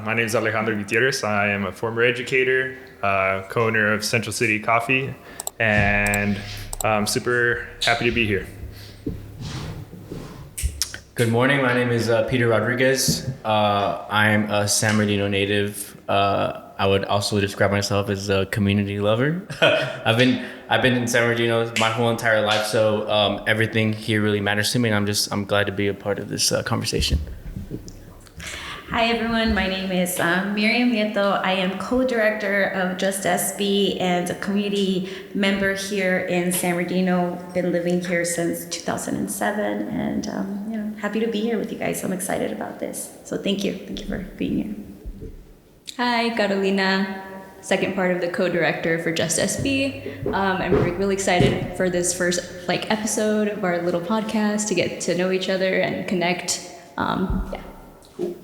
My name is Alejandro Gutierrez. I am a former educator, co-owner of Central City Coffee, and I'm super happy to be here. Good morning. My name is Peter Rodriguez. I'm a San Bernardino native. I would also describe myself as a community lover. I've been in San Bernardino my whole entire life, so everything here really matters to me, and I'm glad to be a part of this conversation. Hi everyone, my name is Miriam Nieto. I am co-director of Just SB and a community member here in San Bernardino. Been living here since 2007, and happy to be here with you guys. I'm excited about this. So thank you for being here. Hi, Carolina, second part of the co-director for Just SB. I'm really excited for this first episode of our little podcast to get to know each other and connect. Cool.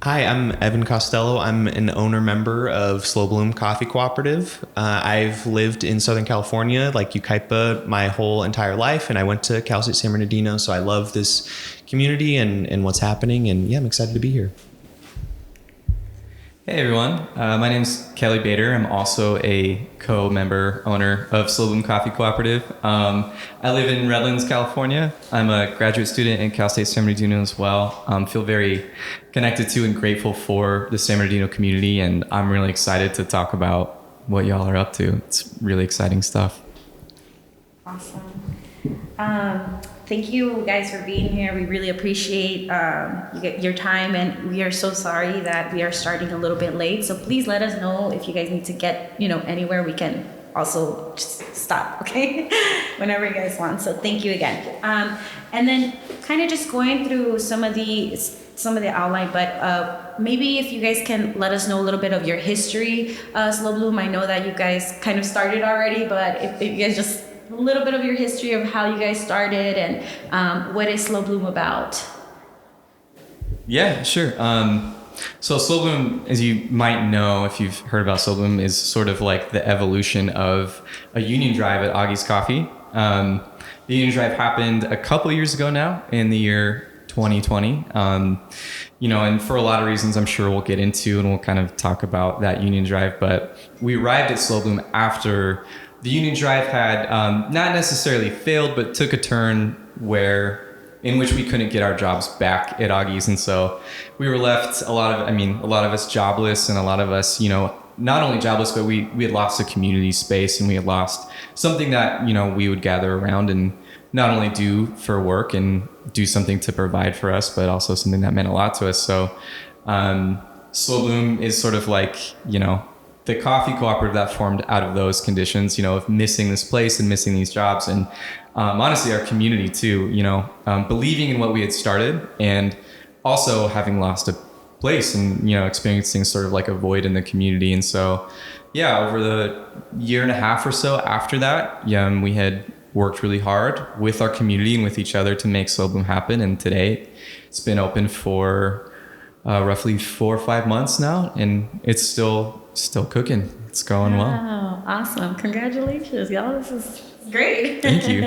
Hi, I'm Evan Costello. I'm an owner member of Slow Bloom Coffee Cooperative. I've lived in Southern California, like Yucaipa, my whole entire life, and I went to Cal State San Bernardino, so I love this community and what's happening, and yeah, I'm excited to be here. Hey everyone, my name's Kelley Bader. I'm also a co-member owner of Slow Bloom Coffee Cooperative. I live in Redlands, California. I'm a graduate student in Cal State San Bernardino as well. Feel very connected to and grateful for the San Bernardino community, and I'm really excited to talk about what y'all are up to. It's really exciting stuff. Awesome. Thank you guys for being here. We really appreciate your time, and we are so sorry that we are starting a little bit late. So please let us know if you guys need to get anywhere. We can also just stop, okay? Whenever you guys want. So thank you again. And then kind of just going through some of the outline, but maybe if you guys can let us know a little bit of your history, Slow Bloom. I know that you guys kind of started already, but if you guys just a little bit of your history of how you guys started and what is Slow Bloom about? Yeah, sure. So Slow Bloom, as you might know, if you've heard about Slow Bloom, is sort of like the evolution of a union drive at Augie's Coffee. The union drive happened a couple of years ago now, in the year 2020. And for a lot of reasons I'm sure we'll get into, and we'll kind of talk about that union drive. But we arrived at Slow Bloom after the union drive had not necessarily failed, but took a turn in which we couldn't get our jobs back at Augie's. And so we were left, a lot of us jobless, and a lot of us, not only jobless, but we had lost a community space, and we had lost something that, we would gather around and not only do for work and do something to provide for us, but also something that meant a lot to us. So Slow Bloom is sort of like, the coffee cooperative that formed out of those conditions, of missing this place and missing these jobs, and honestly our community too, believing in what we had started, and also having lost a place and experiencing sort of like a void in the community. And so over the year and a half or so after that, we had worked really hard with our community and with each other to make Slow Bloom happen. And today it's been open for roughly 4 or 5 months now, and it's still cooking. It's going well. Wow, awesome. Congratulations, y'all. This is great. Thank you.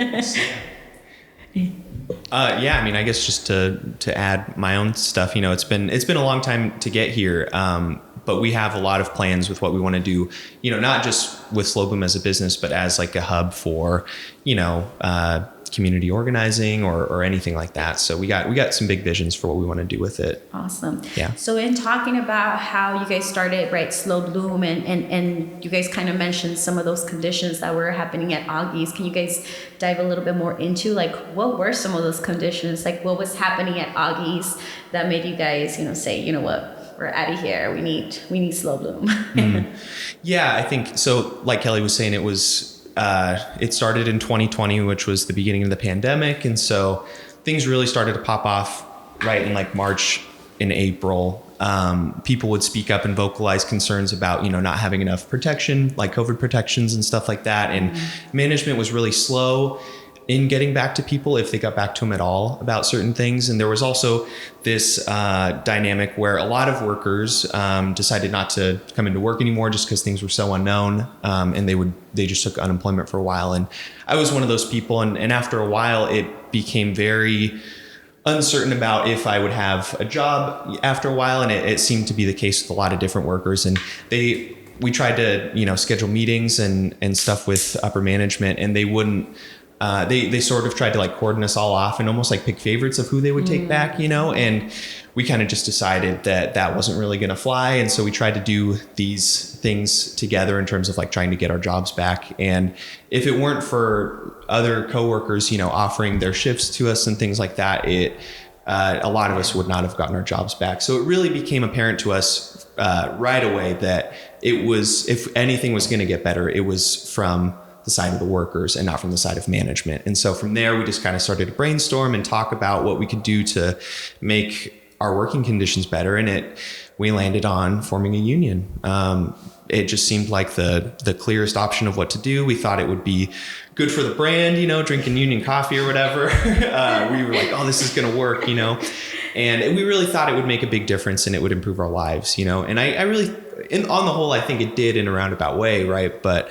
I guess just to add my own stuff, it's been a long time to get here. But we have a lot of plans with what we want to do, not just with Slow Bloom as a business, but as like a hub for, community organizing or anything like that. So we got some big visions for what we want to do with it. Awesome. Yeah. So in talking about how you guys started, right, Slow Bloom, and you guys kind of mentioned some of those conditions that were happening at Augie's. Can you guys dive a little bit more into what were some of those conditions? What was happening at Augie's that made you guys, say, you know what, we're out of here. We need Slow Bloom. Yeah, I think so. Like Kelley was saying, it started in 2020, which was the beginning of the pandemic. And so things really started to pop off right in March and April. People would speak up and vocalize concerns about, not having enough protection, like COVID protections and stuff like that. And management was really slow in getting back to people, if they got back to them at all, about certain things. And there was also this dynamic where a lot of workers decided not to come into work anymore just because things were so unknown, and they just took unemployment for a while. And I was one of those people, and after a while it became very uncertain about if I would have a job after a while. And it seemed to be the case with a lot of different workers. And we tried to, schedule meetings and stuff with upper management, and they wouldn't, they sort of tried to like cordon us all off and almost like pick favorites of who they would take back, and we kind of just decided that wasn't really going to fly. And so we tried to do these things together in terms of like trying to get our jobs back. And if it weren't for other coworkers, offering their shifts to us and things like that, a lot of us would not have gotten our jobs back. So it really became apparent to us right away that it was, if anything was going to get better, it was from the side of the workers and not from the side of management. And so from there, we just kind of started to brainstorm and talk about what we could do to make our working conditions better. And we landed on forming a union. It just seemed like the clearest option of what to do. We thought it would be good for the brand, drinking union coffee or whatever. We were like, oh, this is going to work, and we really thought it would make a big difference and it would improve our lives, and I really, on the whole, I think it did in a roundabout way. Right. But,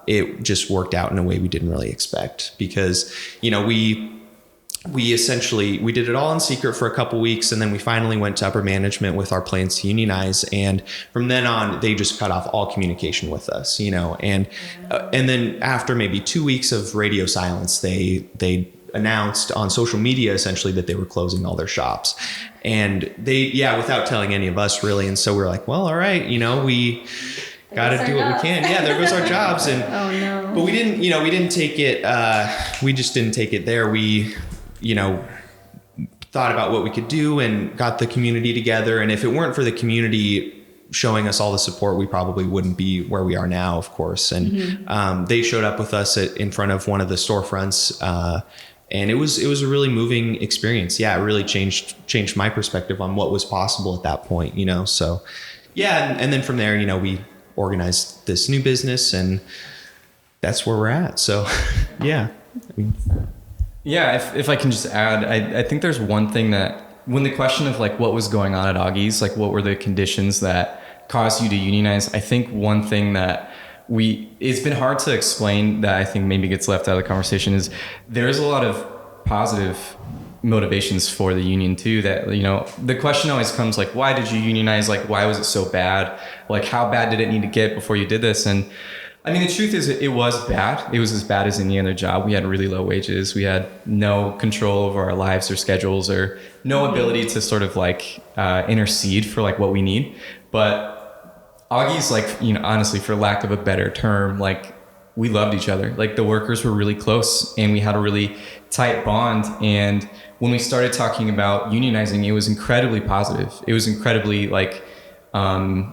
it just worked out in a way we didn't really expect because, we essentially, we did it all in secret for a couple weeks, and then we finally went to upper management with our plans to unionize. And from then on, they just cut off all communication with us, and then after maybe 2 weeks of radio silence, they announced on social media essentially that they were closing all their shops, and without telling any of us really. And so we were like, well, all right, we got to do what we can. Yeah, there goes our jobs. And oh no. But we didn't take it. We just didn't take it there. We thought about what we could do and got the community together. And if it weren't for the community showing us all the support, we probably wouldn't be where we are now, of course. And they showed up with us in front of one of the storefronts. And it was a really moving experience. Yeah, it really changed my perspective on what was possible at that point, So yeah, and then from there, we organized this new business, and that's where we're at. So yeah. Yeah, if I can just add, I think there's one thing that when the question of like what was going on at Augie's, like what were the conditions that caused you to unionize, I think one thing that it's been hard to explain that I think maybe gets left out of the conversation is there's a lot of positive motivations for the union too, that, the question always comes like, why did you unionize? Like, why was it so bad? Like, how bad did it need to get before you did this? And I mean, the truth is it was bad. It was as bad as any other job. We had really low wages. We had no control over our lives or schedules, or no ability to sort of like intercede for like what we need. But Augie's, like, honestly, for lack of a better term, like, we loved each other. Like, the workers were really close and we had a really tight bond. And when we started talking about unionizing, it was incredibly positive. It was incredibly like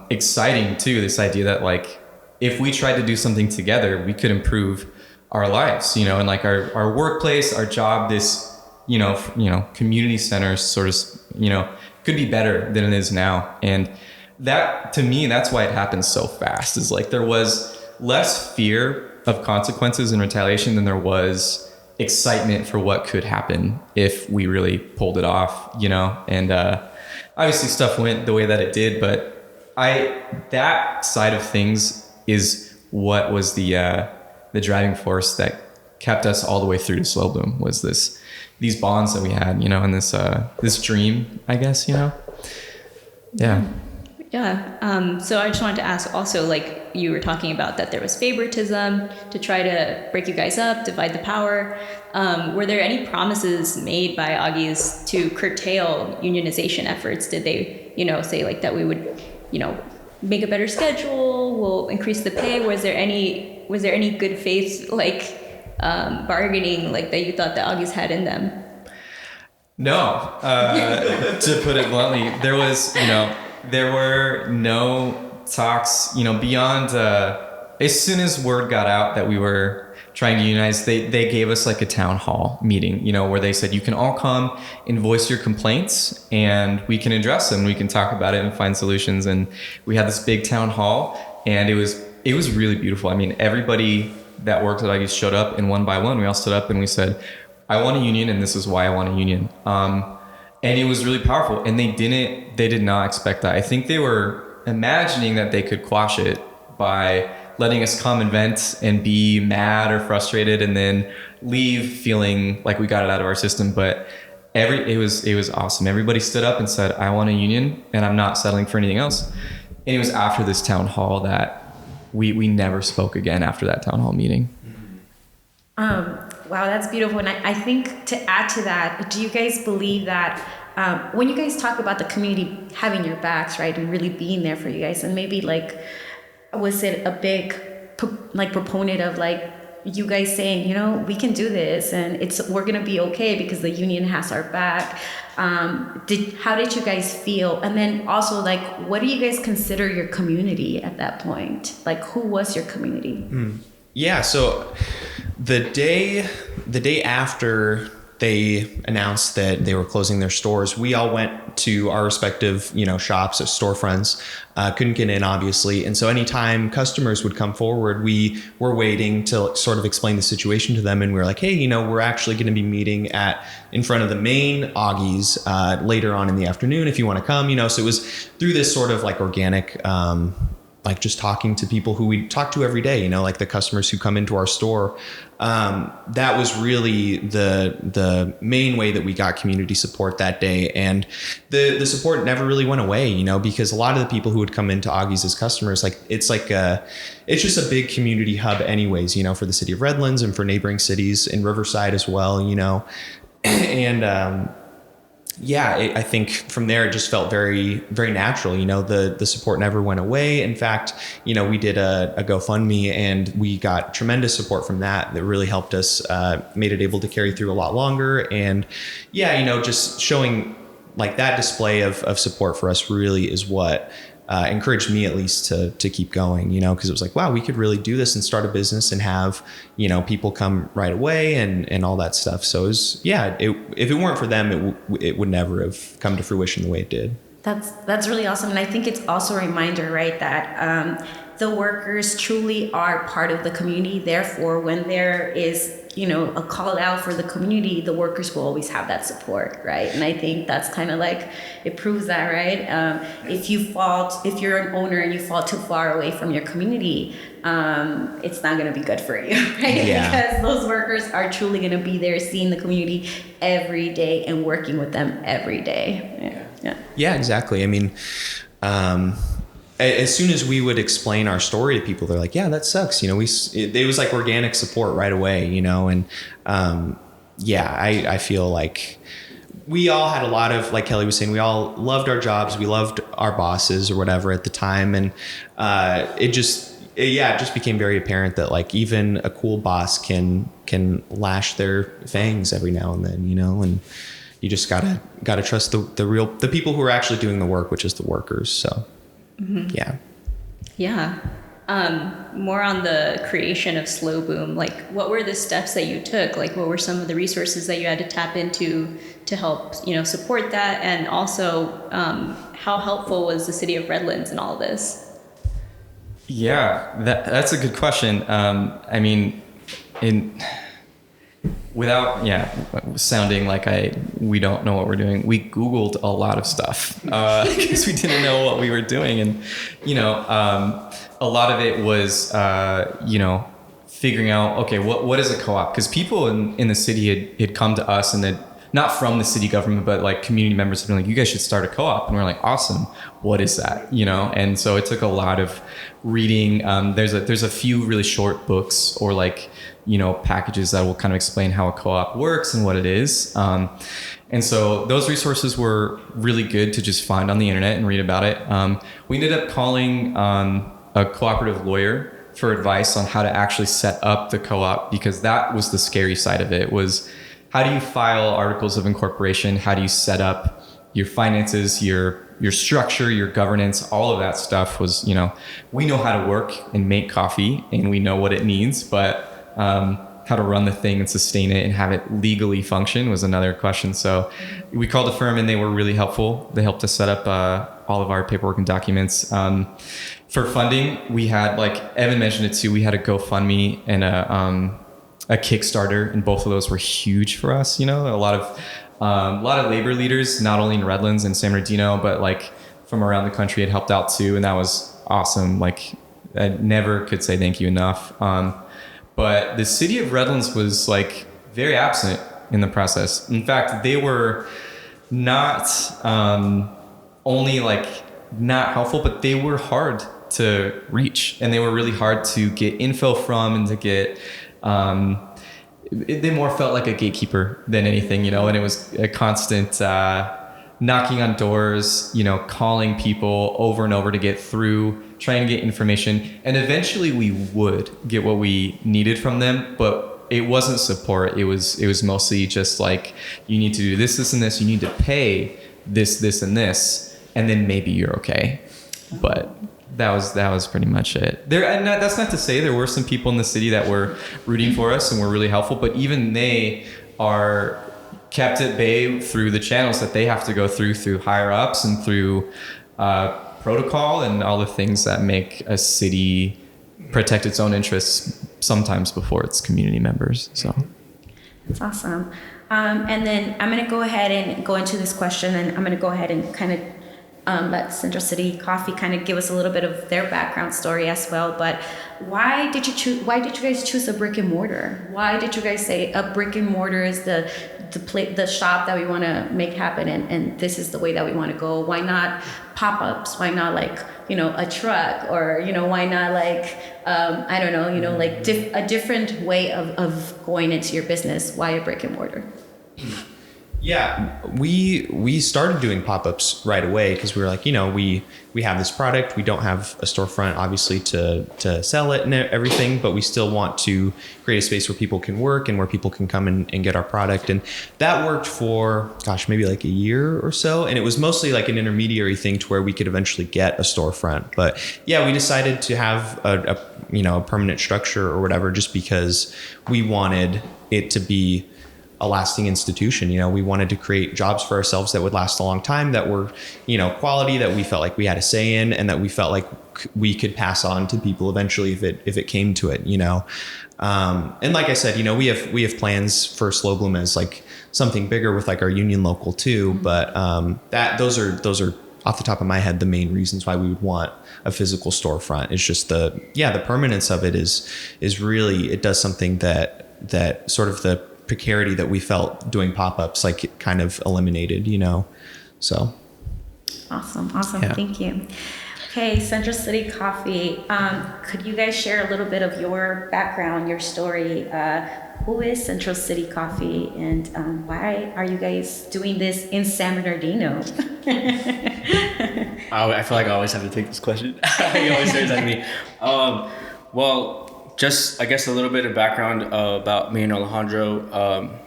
exciting too, this idea that like, if we tried to do something together, we could improve our lives, and like our workplace, our job, this, community center sort of, could be better than it is now. And that, to me, that's why it happened so fast, is like there was less fear of consequences and retaliation than there was excitement for what could happen if we really pulled it off, and obviously stuff went the way that it did, but that side of things is what was the driving force that kept us all the way through to Slow Bloom, was these bonds that we had, and this dream, I guess, Yeah. Yeah. So I just wanted to ask also, like you were talking about that there was favoritism to try to break you guys up, divide the power. Were there any promises made by Augie's to curtail unionization efforts? Did they, say like that we would, make a better schedule, we'll increase the pay? Was there any good faith, like bargaining, like that you thought the Augies had in them? No, to put it bluntly, there were no talks, beyond, as soon as word got out that we were trying to unionize, they gave us like a town hall meeting, where they said, you can all come and voice your complaints and we can address them. We can talk about it and find solutions. And we had this big town hall, and it was really beautiful. I mean, everybody that worked at Augie's showed up, and one by one, we all stood up and we said, I want a union, and this is why I want a union. And it was really powerful, and they did not expect that. I think they were imagining that they could quash it by letting us come and vent and be mad or frustrated and then leave feeling like we got it out of our system. But it was awesome. Everybody stood up and said, I want a union and I'm not settling for anything else. And it was after this town hall that we never spoke again after that town hall meeting. Wow, that's beautiful. And I think to add to that, do you guys believe that when you guys talk about the community having your backs, right, and really being there for you guys, and maybe like, was it a big proponent of like you guys saying, you know, we can do this and we're gonna be okay because the union has our back? How did you guys feel? And then also, like, what do you guys consider your community at that point? Like, who was your community? Yeah, so the day after they announced that they were closing their stores, we all went to our respective, shops or storefronts. Couldn't get in, obviously. And so anytime customers would come forward, we were waiting to sort of explain the situation to them. And we were like, hey, we're actually going to be meeting in front of the main Augie's later on in the afternoon if you want to come, So it was through this sort of like organic, like just talking to people who we talk to every day, like the customers who come into our store. That was really the main way that we got community support that day. And the support never really went away, because a lot of the people who would come into Augie's as customers, it's just a big community hub anyways, for the city of Redlands and for neighboring cities in Riverside as well, and, I think from there it just felt very, very natural. The support never went away. In fact, we did a GoFundMe and we got tremendous support from that really helped us, made it able to carry through a lot longer. And just showing like that display of support for us really is what encouraged me at least to keep going, because it was like, wow, we could really do this and start a business and have, people come right away and all that stuff. So it was, if it weren't for them, it would never have come to fruition the way it did. That's really awesome. And I think it's also a reminder, right, that the workers truly are part of the community. Therefore, when there is, a call out for the community, the workers will always have that support, right? And I think that's kind of like, it proves that, right? If you're an owner and you fall too far away from your community, it's not going to be good for you, right? Yeah. Because those workers are truly going to be there seeing the community every day and working with them every day. Yeah, exactly. I mean, as soon as we would explain our story to people, they're like, yeah, that sucks. It was like organic support right away, and I feel like we all had a lot of, like Kelley was saying, we all loved our jobs. We loved our bosses or whatever at the time. And it just became very apparent that like even a cool boss can lash their fangs every now and then, and you just gotta trust the people who are actually doing the work, which is the workers. So. Mm-hmm. Yeah. More on the creation of Slow Bloom, like what were the steps that you took? Like what were some of the resources that you had to tap into to help, support that? And also, how helpful was the city of Redlands in all of this? Yeah, that's a good question. Without sounding like we don't know what we're doing, we Googled a lot of stuff because we didn't know what we were doing. And a lot of it was figuring out, okay, what is a co-op? Because people in the city had come to us, and not from the city government, but like community members have been like, you guys should start a co-op. And we're like, awesome, what is that? And so it took a lot of reading. There's a few really short books or like packages that will kind of explain how a co-op works and what it is. And so those resources were really good to just find on the internet and read about it. We ended up calling a cooperative lawyer for advice on how to actually set up the co-op, because that was the scary side of it, was how do you file articles of incorporation? How do you set up your finances, your structure, your governance? All of that stuff was, we know how to work and make coffee and we know what it needs, but how to run the thing and sustain it and have it legally function was another question. So we called a firm and they were really helpful. They helped us set up all of our paperwork and documents. For funding, we had, like Evan mentioned it too, we had a GoFundMe and a Kickstarter, and both of those were huge for us. A lot of labor leaders, not only in Redlands and San Bernardino, but like from around the country had helped out too. And that was awesome. Like I never could say thank you enough. But the city of Redlands was like very absent in the process. In fact, they were not only like not helpful, but they were hard to reach, and they were really hard to get info from and to get. They more felt like a gatekeeper than anything, you know, and it was a constant knocking on doors, you know, calling people over and over to get through, trying to get information. And eventually we would get what we needed from them, but it wasn't support. It was mostly just like, you need to do this, this, and this. You need to pay this, this, and this, and then maybe you're okay. But that was pretty much it. That's not to say there were some people in the city that were rooting for us and were really helpful, but even they are kept at bay through the channels that they have to go through higher ups and through protocol and all the things that make a city protect its own interests sometimes before its community members. So that's awesome. And then I'm going to go ahead and go into this question, and I'm going to go ahead and kind of let Central City Coffee kind of give us a little bit of their background story as well. But why did you guys choose a brick and mortar? Why did you guys say a brick and mortar is the shop that we want to make happen, and this is the way that we want to go? Why not pop-ups? Why not like, you know, a truck, or, you know, why not like I don't know, you know, like a different way of going into your business? Why a brick and mortar? Yeah, we started doing pop-ups right away because we were like, you know, we have this product. We don't have a storefront, obviously, to sell it and everything, but we still want to create a space where people can work and where people can come and get our product. And that worked for, maybe like a year or so. And it was mostly like an intermediary thing to where we could eventually get a storefront. But yeah, we decided to have a permanent structure or whatever, just because we wanted it to be a lasting institution. You know, we wanted to create jobs for ourselves that would last a long time, that were, you know, quality, that we felt like we had a say in, and that we felt like we could pass on to people eventually if it came to it, you know. And like I said, you know, we have plans for Slow Bloom as like something bigger with like our union local too. But those are off the top of my head the main reasons why we would want a physical storefront. It's just the permanence of it is really, it does something that sort of the precarity that we felt doing pop-ups, like, it kind of eliminated, you know. So Awesome. Yeah. Thank you. Okay, Central City Coffee. Could you guys share a little bit of your background, your story? Who is Central City Coffee, and why are you guys doing this in San Bernardino? I feel like I always have to take this question. He always says that to me. Well, just, I guess, a little bit of background about me and Alejandro.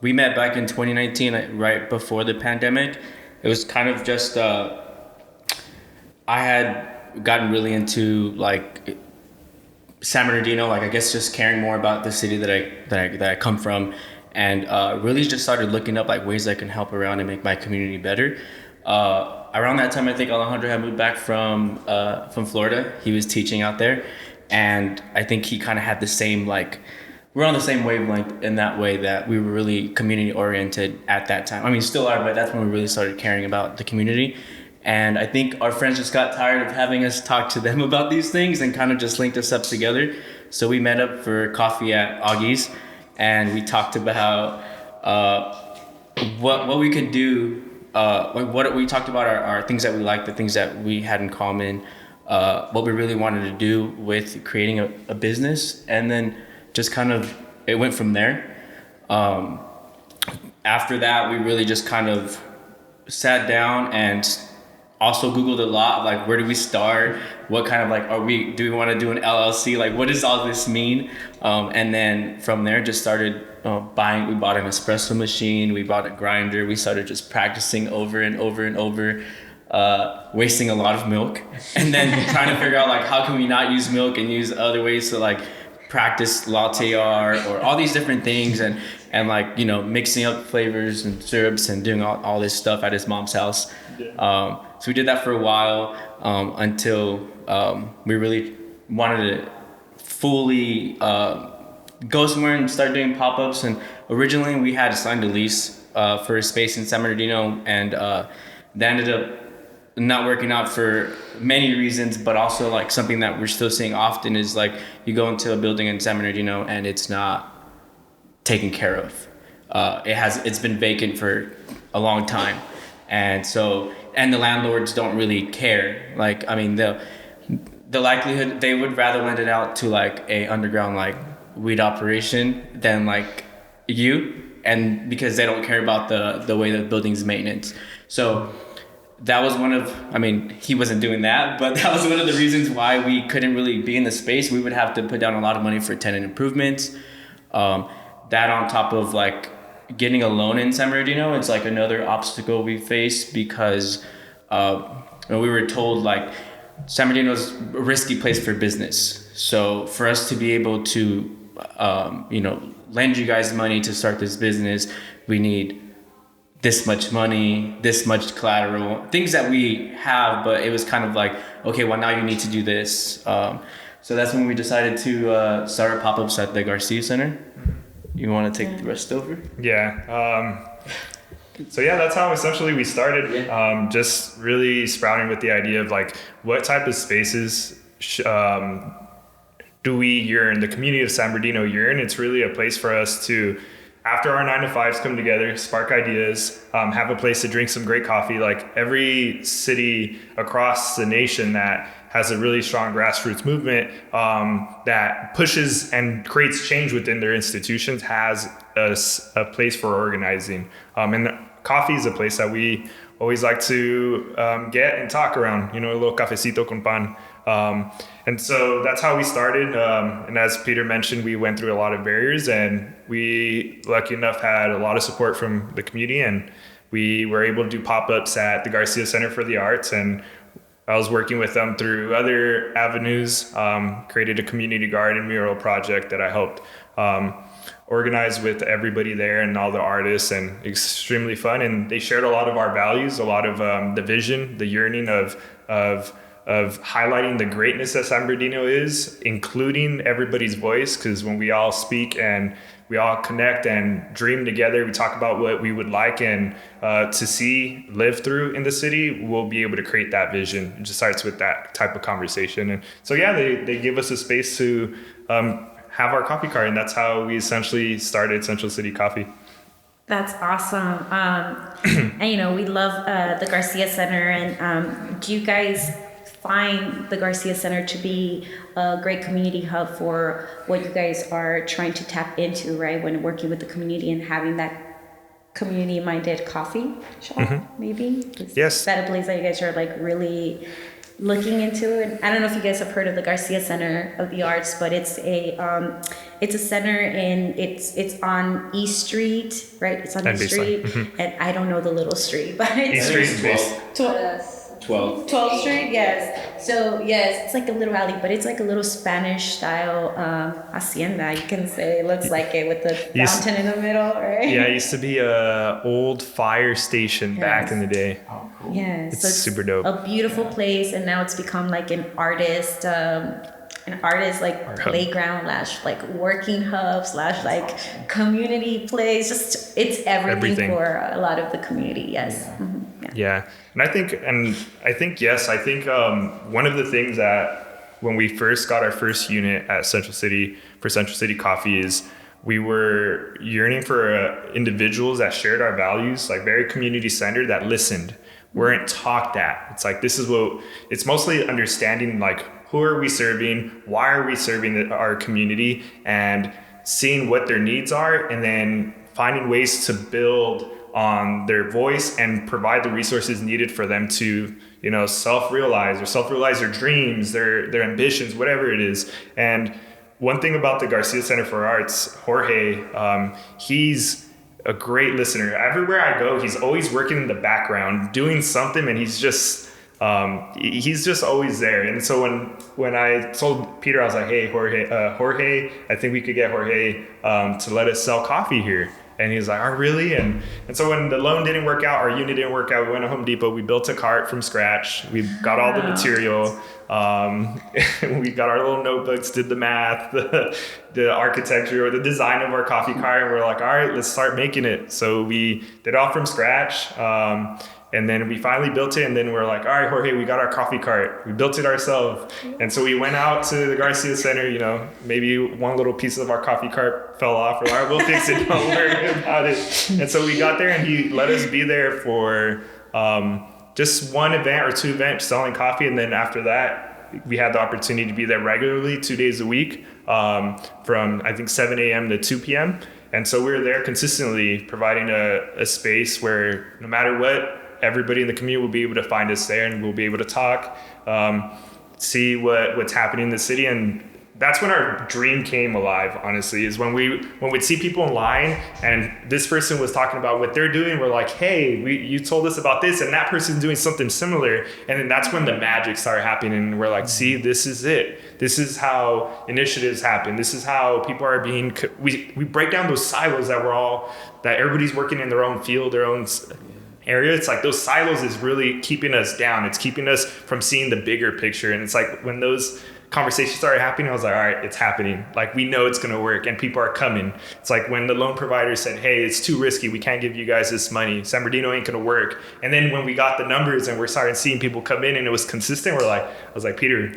We met back in 2019, right before the pandemic. It was kind of just, I had gotten really into like San Bernardino, like I guess just caring more about the city that I come from, and really just started looking up like ways I can help around and make my community better. Around that time, I think Alejandro had moved back from Florida. He was teaching out there. And I think he kind of had the same, like, we're on the same wavelength in that way, that we were really community oriented at that time. I mean, still are, but that's when we really started caring about the community. And I think our friends just got tired of having us talk to them about these things and kind of just linked us up together. So we met up for coffee at Augie's, and we talked about what we could do. What we talked about our things that we liked, the things that we had in common, what we really wanted to do with creating a business, and then just kind of it went from there. After that, we really just kind of sat down and also Googled a lot of like, where do we start? What kind of like, do we want to do an LLC? Like, what does all this mean? And then from there, just started buying. We bought an espresso machine. We bought a grinder. We started just practicing over and over and over. Wasting a lot of milk, and then trying to figure out like, how can we not use milk and use other ways to like practice latte art or all these different things, and like, you know, mixing up flavors and syrups and doing all this stuff at his mom's house. So we did that for a while until we really wanted to fully go somewhere and start doing pop-ups. And originally we had signed a lease for a space in San Bernardino, and that ended up not working out for many reasons, but also like something that we're still seeing often is like, you go into a building in San Bernardino and it's not taken care of. it's been vacant for a long time, and the landlords don't really care. Like, I mean, the likelihood they would rather lend it out to like a underground like weed operation than like and because they don't care about the way the building's maintenance. So that was he wasn't doing that, but that was one of the reasons why we couldn't really be in the space. We would have to put down a lot of money for tenant improvements. That on top of like getting a loan in San Bernardino, it's like another obstacle we face because we were told like San Bernardino's a risky place for business. So for us to be able to, lend you guys money to start this business, we need this much money, this much collateral, things that we have, but it was kind of like, okay, well now you need to do this. So that's when we decided to start our pop-ups at the Garcia Center. You want to take the rest over? Yeah. So yeah, that's how essentially we started. Just really sprouting with the idea of like, what type of spaces do we yearn? The community of San Bernardino yearn. It's really a place for us to, after our 9 to 5s come together, spark ideas, have a place to drink some great coffee. Like every city across the nation that has a really strong grassroots movement that pushes and creates change within their institutions has a place for organizing. And coffee is a place that we always like to get and talk around, a little cafecito con pan. And so that's how we started. And as Peter mentioned, we went through a lot of barriers, and we, lucky enough, had a lot of support from the community, and we were able to do pop-ups at the Garcia Center for the Arts. And I was working with them through other avenues, created a community garden mural project that I helped organize with everybody there and all the artists, and extremely fun. And they shared a lot of our values, a lot of the vision, the yearning of highlighting the greatness that San Bernardino is, including everybody's voice, because when we all speak and we all connect and dream together, we talk about what we would like and to see live through in the city, we'll be able to create that vision. It just starts with that type of conversation. And so yeah, they give us a space to have our coffee cart, and that's how we essentially started Central City Coffee. That's awesome. And we love the Garcia Center. And do you guys find the Garcia Center to be a great community hub for what you guys are trying to tap into, right? When working with the community and having that community-minded coffee shop, maybe? Yes. Is that a place that you guys are like really looking into it? I don't know if you guys have heard of the Garcia Center of the Arts, but it's a center it's on East Street, right? It's on East Street, and I don't know the little street, but it's East Street, 12th Street, yes. So yes, it's like a little alley, but it's like a little Spanish style hacienda, you can say. It looks like it with the fountain in the middle, right? Yeah, it used to be a old fire station back in the day. Oh, cool. Yes, it's super dope. A beautiful place, and now it's become like an artist like playground / like working hub / like community place. Just it's everything for a lot of the community. Yes. Yeah. Mm-hmm. Yeah. And I think one of the things that when we first got our first unit at Central City for Central City Coffee is we were yearning for individuals that shared our values, like very community centered, that listened, weren't talked at. It's like, it's mostly understanding, like, who are we serving? Why are we serving our community? And seeing what their needs are, and then finding ways to build on their voice and provide the resources needed for them to, self-realize their dreams, their ambitions, whatever it is. And one thing about the Garcia Center for Arts, Jorge, he's a great listener. Everywhere I go, he's always working in the background, doing something, and he's just always there. And so when I told Peter, I was like, hey, Jorge, I think we could get Jorge to let us sell coffee here. And he was like, oh, really? And so when the loan didn't work out, our unit didn't work out, we went to Home Depot, we built a cart from scratch. We got all the material. We got our little notebooks, did the math, the architecture or the design of our coffee cart, and we're like, all right, let's start making it. So we did it all from scratch. And then we finally built it, and then we're like, all right, Jorge, we got our coffee cart. We built it ourselves. And so we went out to the Garcia Center, you know, maybe one little piece of our coffee cart fell off. We're like, all right, we'll fix it, don't worry about it. And so we got there, and he let us be there for just one event or two events selling coffee. And then after that, we had the opportunity to be there regularly 2 days a week from, I think, 7 a.m. to 2 p.m. And so we were there consistently providing a space where no matter what, everybody in the community will be able to find us there, and we'll be able to talk, see what's happening in the city. And that's when our dream came alive, honestly, is when we'd see people in line and this person was talking about what they're doing. We're like, hey, you told us about this, and that person's doing something similar. And then that's when the magic started happening. And we're like, see, this is it. This is how initiatives happen. This is how people are being, we break down those silos that everybody's working in their own field, their own area. It's like those silos is really keeping us down. It's keeping us from seeing the bigger picture. And it's like when those conversations started happening, I was like, all right, it's happening. Like, we know it's going to work and people are coming. It's like when the loan provider said, hey, it's too risky, we can't give you guys this money, San Bernardino ain't going to work. And then when we got the numbers and we're starting seeing people come in and it was consistent, I was like, Peter,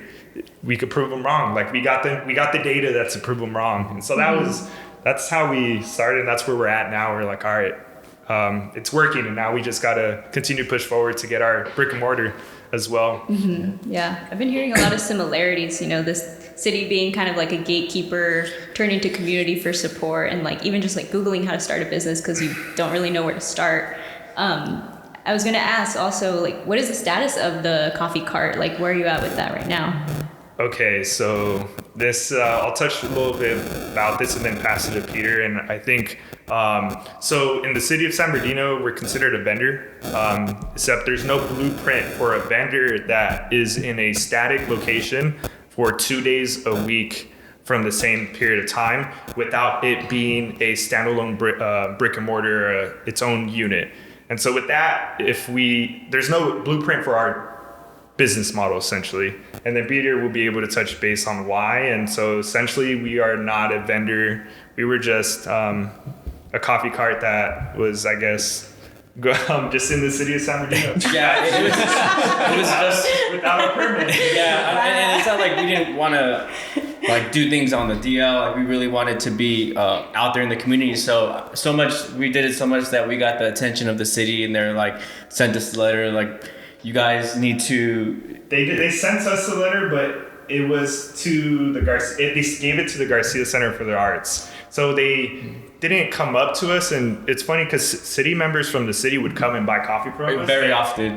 we could prove them wrong. Like, we got the data that's to prove them wrong. And so that's how we started, and that's where we're at now. We're like, all right, it's working, and now we just got to continue to push forward to get our brick and mortar as well. Mm-hmm. Yeah, I've been hearing a lot of similarities, you know, this city being kind of like a gatekeeper, turning to community for support, and like even just like Googling how to start a business because you don't really know where to start. I was going to ask also, like, what is the status of the coffee cart? Like, where are you at with that right now? Okay, so this, I'll touch a little bit about this and then pass it to Peter. And I think, so in the city of San Bernardino, we're considered a vendor, except there's no blueprint for a vendor that is in a static location for 2 days a week from the same period of time without it being a standalone brick and mortar, its own unit. And so with that, there's no blueprint for our business model, essentially. And then Peter will be able to touch base on why. And so essentially we are not a vendor. We were just a coffee cart that was, I guess, just in the city of San Bernardino. Yeah, it was just without a permit. Yeah, and it's not like we didn't want to like do things on the DL. Like, we really wanted to be out there in the community. So much we did it so much that we got the attention of the city, and they're like sent us a letter like, you guys need to. They sent us a letter, but it was to the Garcia. They gave it to the Garcia Center for the Arts. So they didn't come up to us, and it's funny because city members from the city would come and buy coffee from us. Very often,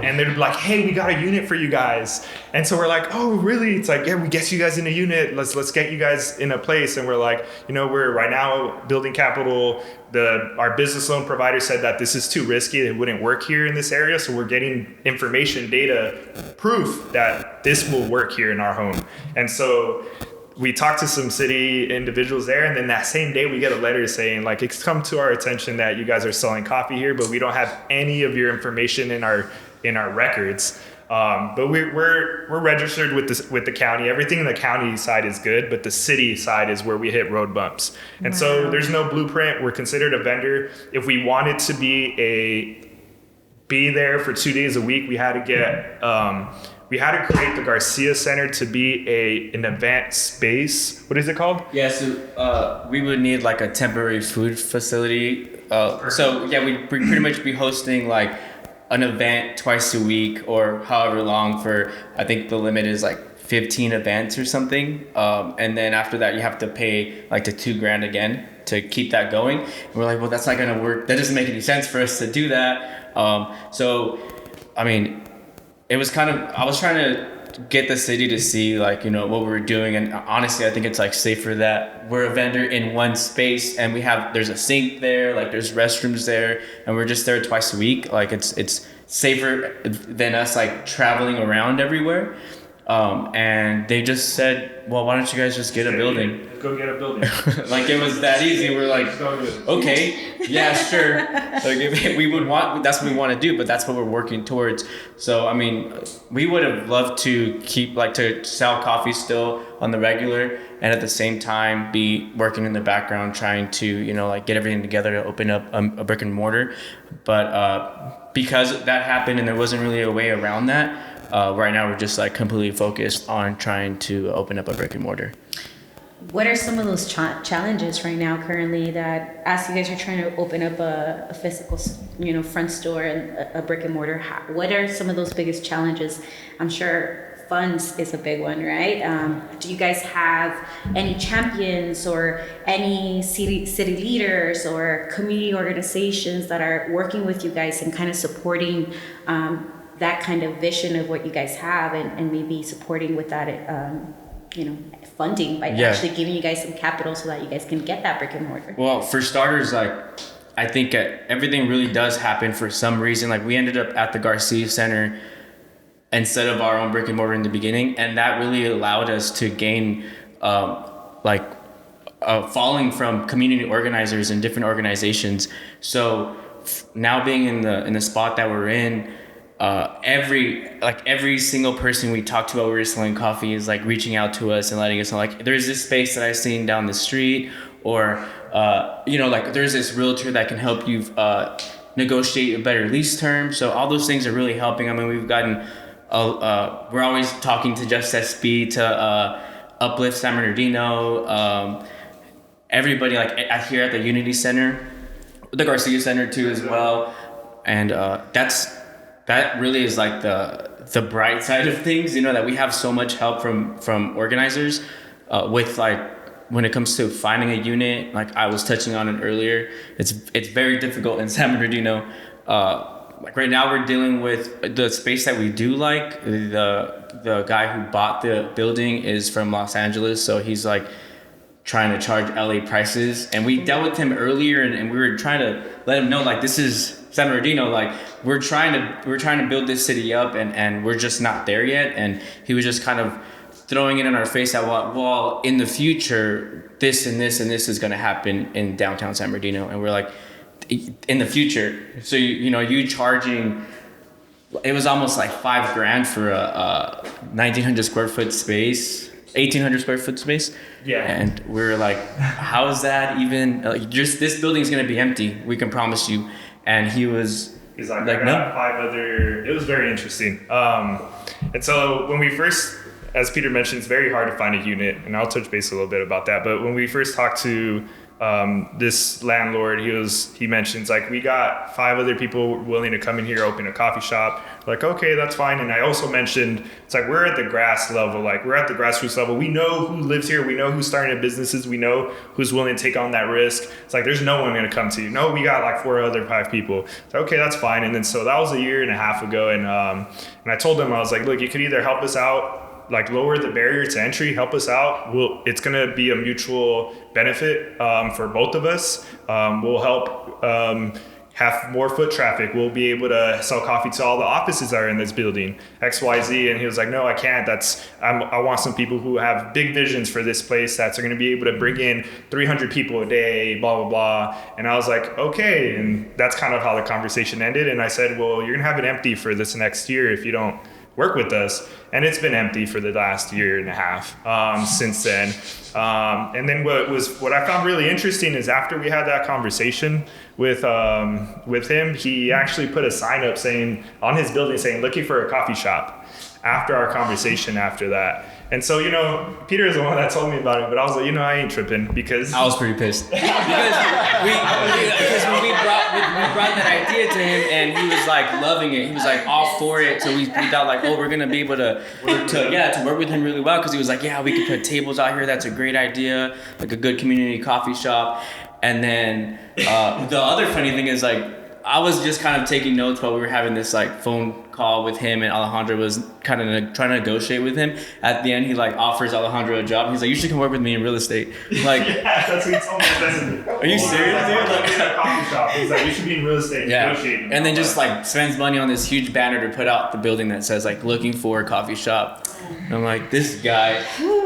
and they'd be like, "Hey, we got a unit for you guys." And so we're like, "Oh, really?" It's like, "Yeah, we get you guys in a unit. Let's get you guys in a place." And we're like, we're right now building capital. Our business loan provider said that this is too risky. It wouldn't work here in this area. So we're getting information, data, proof that this will work here in our home. And so we talked to some city individuals there, and then that same day we get a letter saying, like, it's come to our attention that you guys are selling coffee here, but we don't have any of your information in our records. But we're registered with the county. Everything in the county side is good, but the city side is where we hit road bumps. And so there's no blueprint. We're considered a vendor. If we wanted to be there for 2 days a week, we had to create the Garcia Center to be an event space. What is it called? Yeah, so we would need like a temporary food facility. We'd pretty much be hosting like an event twice a week or however long for, I think the limit is like 15 events or something. And then after that, you have to pay like the $2,000 again to keep that going. And we're like, well, that's not going to work. That doesn't make any sense for us to do that. It was I was trying to get the city to see like, what we were doing. And honestly, I think it's like safer that we're a vendor in one space and there's a sink there, like there's restrooms there, and we're just there twice a week. Like it's safer than us like traveling around everywhere. And they just said, well, why don't you guys just get a building? Go get a building. Like, it was that easy. We're like, okay, yeah, sure. Like, if we would want, that's what we want to do, but that's what we're working towards. So, I mean, we would have loved to keep, like, to sell coffee still on the regular, and at the same time be working in the background trying to, you know, like, get everything together to open up a brick and mortar. But because that happened and there wasn't really a way around that, right now we're just, like, completely focused on trying to open up a brick and mortar. What are some of those challenges right now currently that, as you guys are trying to open up a physical, you know, front store and a brick and mortar, what are some of those biggest challenges? I'm sure funds is a big one, right? Do you guys have any champions or any city leaders or community organizations that are working with you guys and kind of supporting that kind of vision of what you guys have, and maybe supporting with that, you know, funding by actually giving you guys some capital so that you guys can get that brick and mortar? Well, for starters, like, I think everything really does happen for some reason. Like, we ended up at the Garcia Center instead of our own brick and mortar in the beginning, and that really allowed us to gain following from community organizers and different organizations. So now being in the spot that we're in, every single person we talked to while we were selling coffee is, like, reaching out to us and letting us know, like, there's this space that I've seen down the street, or you know, like, there's this realtor that can help you negotiate a better lease term. So all those things are really helping. I mean, we've gotten we're always talking to Just SB to uplift San Bernardino, everybody, like, here at the Unity Center, the Garcia Center too as well. And that really is, like, the bright side of things, you know, that we have so much help from organizers with, like, when it comes to finding a unit. Like I was touching on it earlier, it's very difficult in San Bernardino. Like right now we're dealing with the space that we do like. The guy who bought the building is from Los Angeles, so he's, like, trying to charge LA prices. And we dealt with him earlier, and we were trying to let him know, like, this is San Bernardino, like, we're trying to build this city up, and we're just not there yet. And he was just kind of throwing it in our face that, well, in the future, this and this and this is going to happen in downtown San Bernardino. And we're like, in the future, so you charging, it was almost like $5,000 for a 1,900 square foot space, 1,800 square foot space. Yeah. And we're like, how is that even, just this building is going to be empty, we can promise you. And he's like I got 5 other. It was very interesting. And so when we first, as Peter mentioned, it's very hard to find a unit, and I'll touch base a little bit about that. But when we first talked to this landlord, he mentions, like, we got 5 other people willing to come in here, open a coffee shop. Like, okay, that's fine. And I also mentioned, it's like, we're at the grass level, like, we're at the grassroots level. We know who lives here. We know who's starting businesses. We know who's willing to take on that risk. It's like, there's no one going to come to you. No, we got like 4 other 5 people. So, okay, that's fine. And then, so that was 1.5 years ago. And I told him, I was like, look, you could either help us out, like, lower the barrier to entry, help us out. It's going to be a mutual benefit for both of us. We'll help have more foot traffic. We'll be able to sell coffee to all the offices that are in this building, XYZ. And he was like, no, I can't. I want some people who have big visions for this place that's going to be able to bring in 300 people a day, blah, blah, blah. And I was like, okay. And that's kind of how the conversation ended. And I said, well, you're going to have it empty for this next year if you don't work with us. And it's been empty for the last 1.5 years since then. And then what I found really interesting is after we had that conversation with him, he actually put a sign up on his building saying, looking for a coffee shop, after our conversation after that. And so, Peter is the one that told me about it, but I was like, I ain't tripping, because I was pretty pissed because when we brought that idea to him, and he was like loving it. He was like all for it. So we thought, like, oh, we're gonna be able to work with him really well, because he was like, yeah, we could put tables out here. That's a great idea, like a good community coffee shop. And then the other funny thing is, like, I was just kind of taking notes while we were having this like phone call with him, and Alejandro was kind of trying to negotiate with him. At the end, he like offers Alejandro a job. He's like, "You should come work with me in real estate." Like, Yeah, that's what he told me. Are you serious, dude? Like, in a coffee shop. He's like, you should be in real estate negotiating. And then just like spends money on this huge banner to put out the building that says like "looking for a coffee shop." And I'm like, this guy.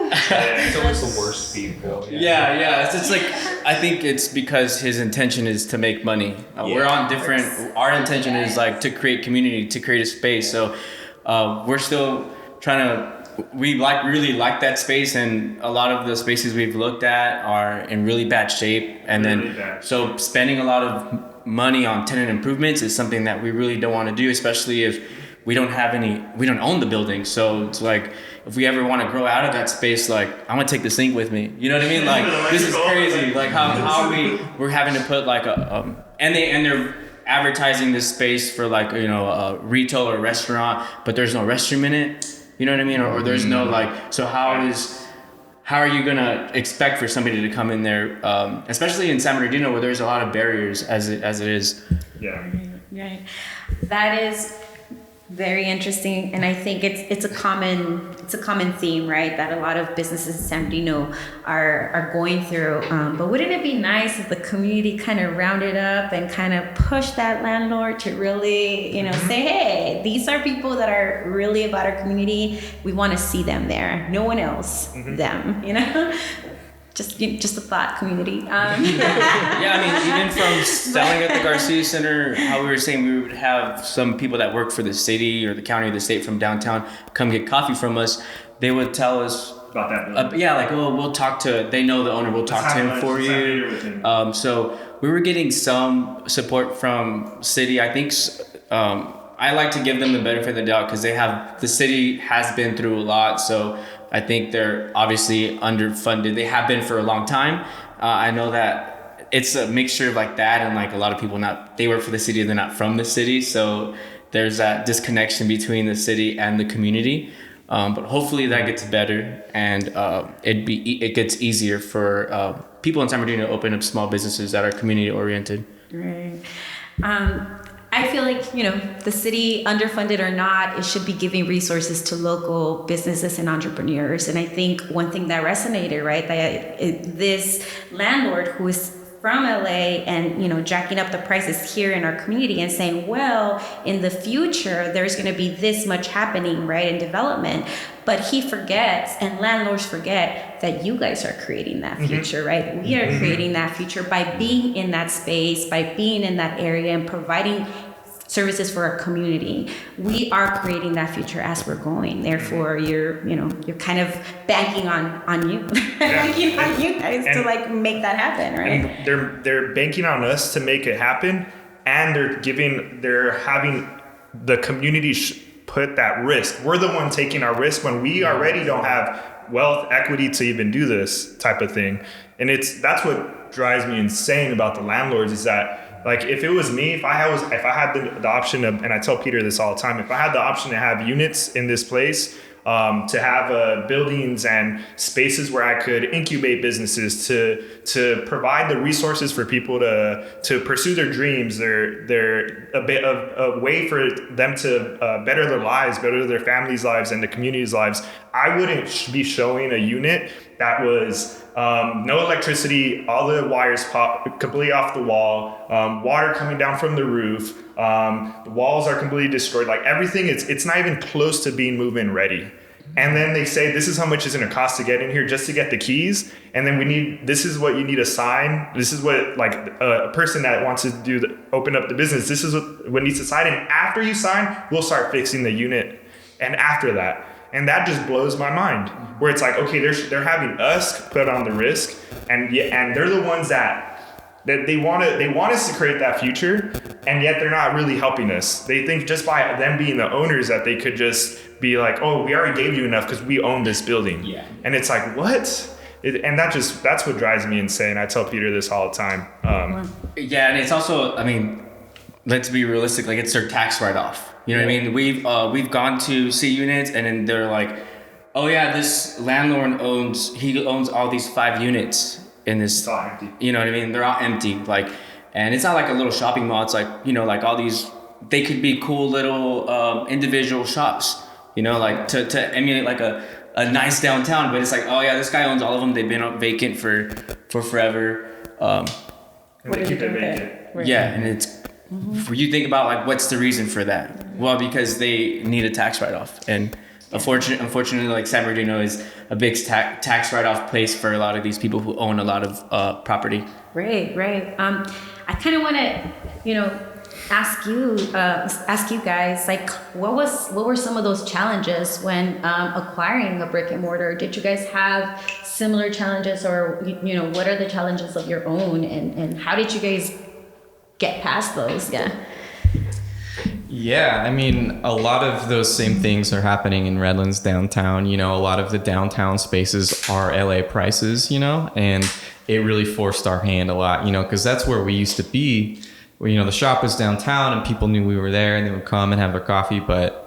It's always the worst people. Yeah. It's just like, I think it's because his intention is to make money. We're on different. Our intention is like to create community, to create a space. So we're still trying to. We really like that space, and a lot of the spaces we've looked at are in really bad shape. And so spending a lot of money on tenant improvements is something that we really don't want to do, especially if we don't own the building. So it's like, if we ever want to grow out of that space, like, I'm gonna take the sink with me. You know what I mean? Like, this is crazy. Like, how we're having to put like and they're advertising this space for like, a retail or restaurant, but there's no restroom in it. You know what I mean? Or there's no like, so how are you gonna expect for somebody to come in there, especially in San Bernardino where there's a lot of barriers as it is. Yeah. Right. That is very interesting, and I think it's a common theme, right? That a lot of businesses in San Bernardino are going through. But wouldn't it be nice if the community kind of rounded up and kind of pushed that landlord to really, say, hey, these are people that are really about our community. We want to see them there. No one else, them. Just a thought, community. Yeah, I mean, even from selling at the Garcia Center, how we were saying we would have some people that work for the city or the county or the state from downtown come get coffee from us. They would tell us about that. we'll talk to. They know the owner. We'll talk to him for you. So we were getting some support from city. I think. I like to give them the benefit of the doubt because the city has been through a lot. So I think they're obviously underfunded. They have been for a long time. I know that it's a mixture of like that and like a lot of people they work for the city, they're not from the city. So there's that disconnection between the city and the community. But hopefully that gets better and it gets easier for people in San Bernardino to open up small businesses that are community oriented. Right. I feel like, the city, underfunded or not, it should be giving resources to local businesses and entrepreneurs. And I think one thing that resonated, right, that this landlord who is from LA and, jacking up the prices here in our community and saying, well, in the future, there's going to be this much happening, right, in development. But he forgets, and landlords forget, that you guys are creating that future, right? We are creating that future by being in that space, by being in that area and providing services for our community. We are creating that future as we're going. Therefore, you're kind of banking on you, banking on you guys to like make that happen, right? And they're banking on us to make it happen, and they're having the community put that risk. We're the one taking our risk when we already don't have wealth equity to even do this type of thing. And that's what drives me insane about the landlords is that, like, if it was me, if I had the option of, and I tell Peter this all the time, if I had the option to have units in this place, to have buildings and spaces where I could incubate businesses, to provide the resources for people to pursue their dreams, they're a bit of a way for them to better their lives, better their families' lives and the community's lives. I wouldn't be showing a unit that was no electricity, all the wires completely off the wall, water coming down from the roof, the walls are completely destroyed. Like everything, it's not even close to being move-in ready. And then they say, this is how much it's going to cost to get in here just to get the keys. And then this is what you need to sign. This is what, like, a person that wants to open up the business, this is what needs to sign. And after you sign, we'll start fixing the unit. And after that, and that just blows my mind, where it's like, okay, they're having us put on the risk, and they're the ones that they want us to create that future, and yet they're not really helping us. They think just by them being the owners that they could just be like, oh, we already gave you enough because we own this building. Yeah. And it's like, what? And that's what drives me insane. I tell Peter this all the time. Yeah, and it's also, I mean, let's be realistic. Like, it's their tax write-off. You know what I mean? We've gone to see units, and then they're like, oh yeah, this landlord owns all these 5 units in this. It's all empty. You know what I mean? They're all empty. Like, And it's not like a little shopping mall. It's like, you know, like all these, they could be cool little individual shops, you know, like to emulate like a nice downtown. But it's like, oh yeah, this guy owns all of them. They've been vacant for forever. And they keep it vacant. Right. Yeah, and it's, you think about like, what's the reason for that? Well, because they need a tax write-off. And unfortunately, like San Bernardino is a big tax write-off place for a lot of these people who own a lot of property. Right. I kind of want to, you know, ask you guys, like, what were some of those challenges when acquiring a brick and mortar? Did you guys have similar challenges, or, you know, what are the challenges of your own, and how did you guys get past those? Yeah, I mean, a lot of those same things are happening in Redlands downtown. You know, a lot of the downtown spaces are LA prices, you know, and it really forced our hand a lot, you know, because that's where we used to be. Where, you know, the shop was downtown and people knew we were there and they would come and have their coffee. But,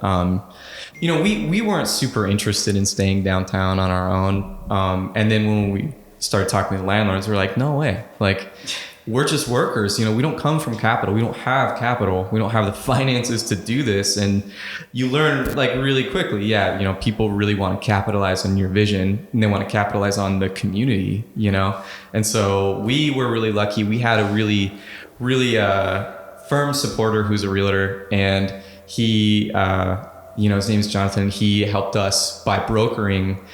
you know, we weren't super interested in staying downtown on our own. And then when we started talking to the landlords, we're like, no way. Like, we're just workers, you know, we don't come from capital. We don't have capital. We don't have the finances to do this. And you learn like really quickly, yeah, you know, people really want to capitalize on your vision and they want to capitalize on the community, you know? And so we were really lucky. We had a really firm supporter who's a realtor, and he, you know, his name is Jonathan. He helped us by brokering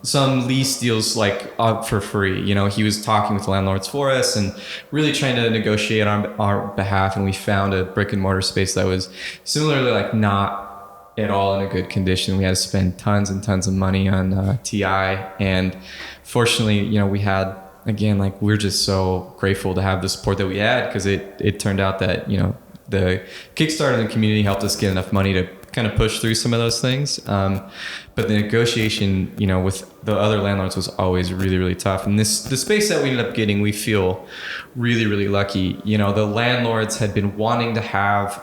some lease deals like for free. You know, he was talking with landlords for us and really trying to negotiate on our behalf. And we found a brick and mortar space that was similarly like not at all in a good condition. We had to spend tons and tons of money on TI. And fortunately, you know, we had, again, like, we're just so grateful to have the support that we had, because it turned out that, you know, the Kickstarter in the community helped us get enough money to kind of push through some of those things. But the negotiation, you know, with the other landlords was always really, really tough. And the space that we ended up getting, we feel really, really lucky. You know, the landlords had been wanting to have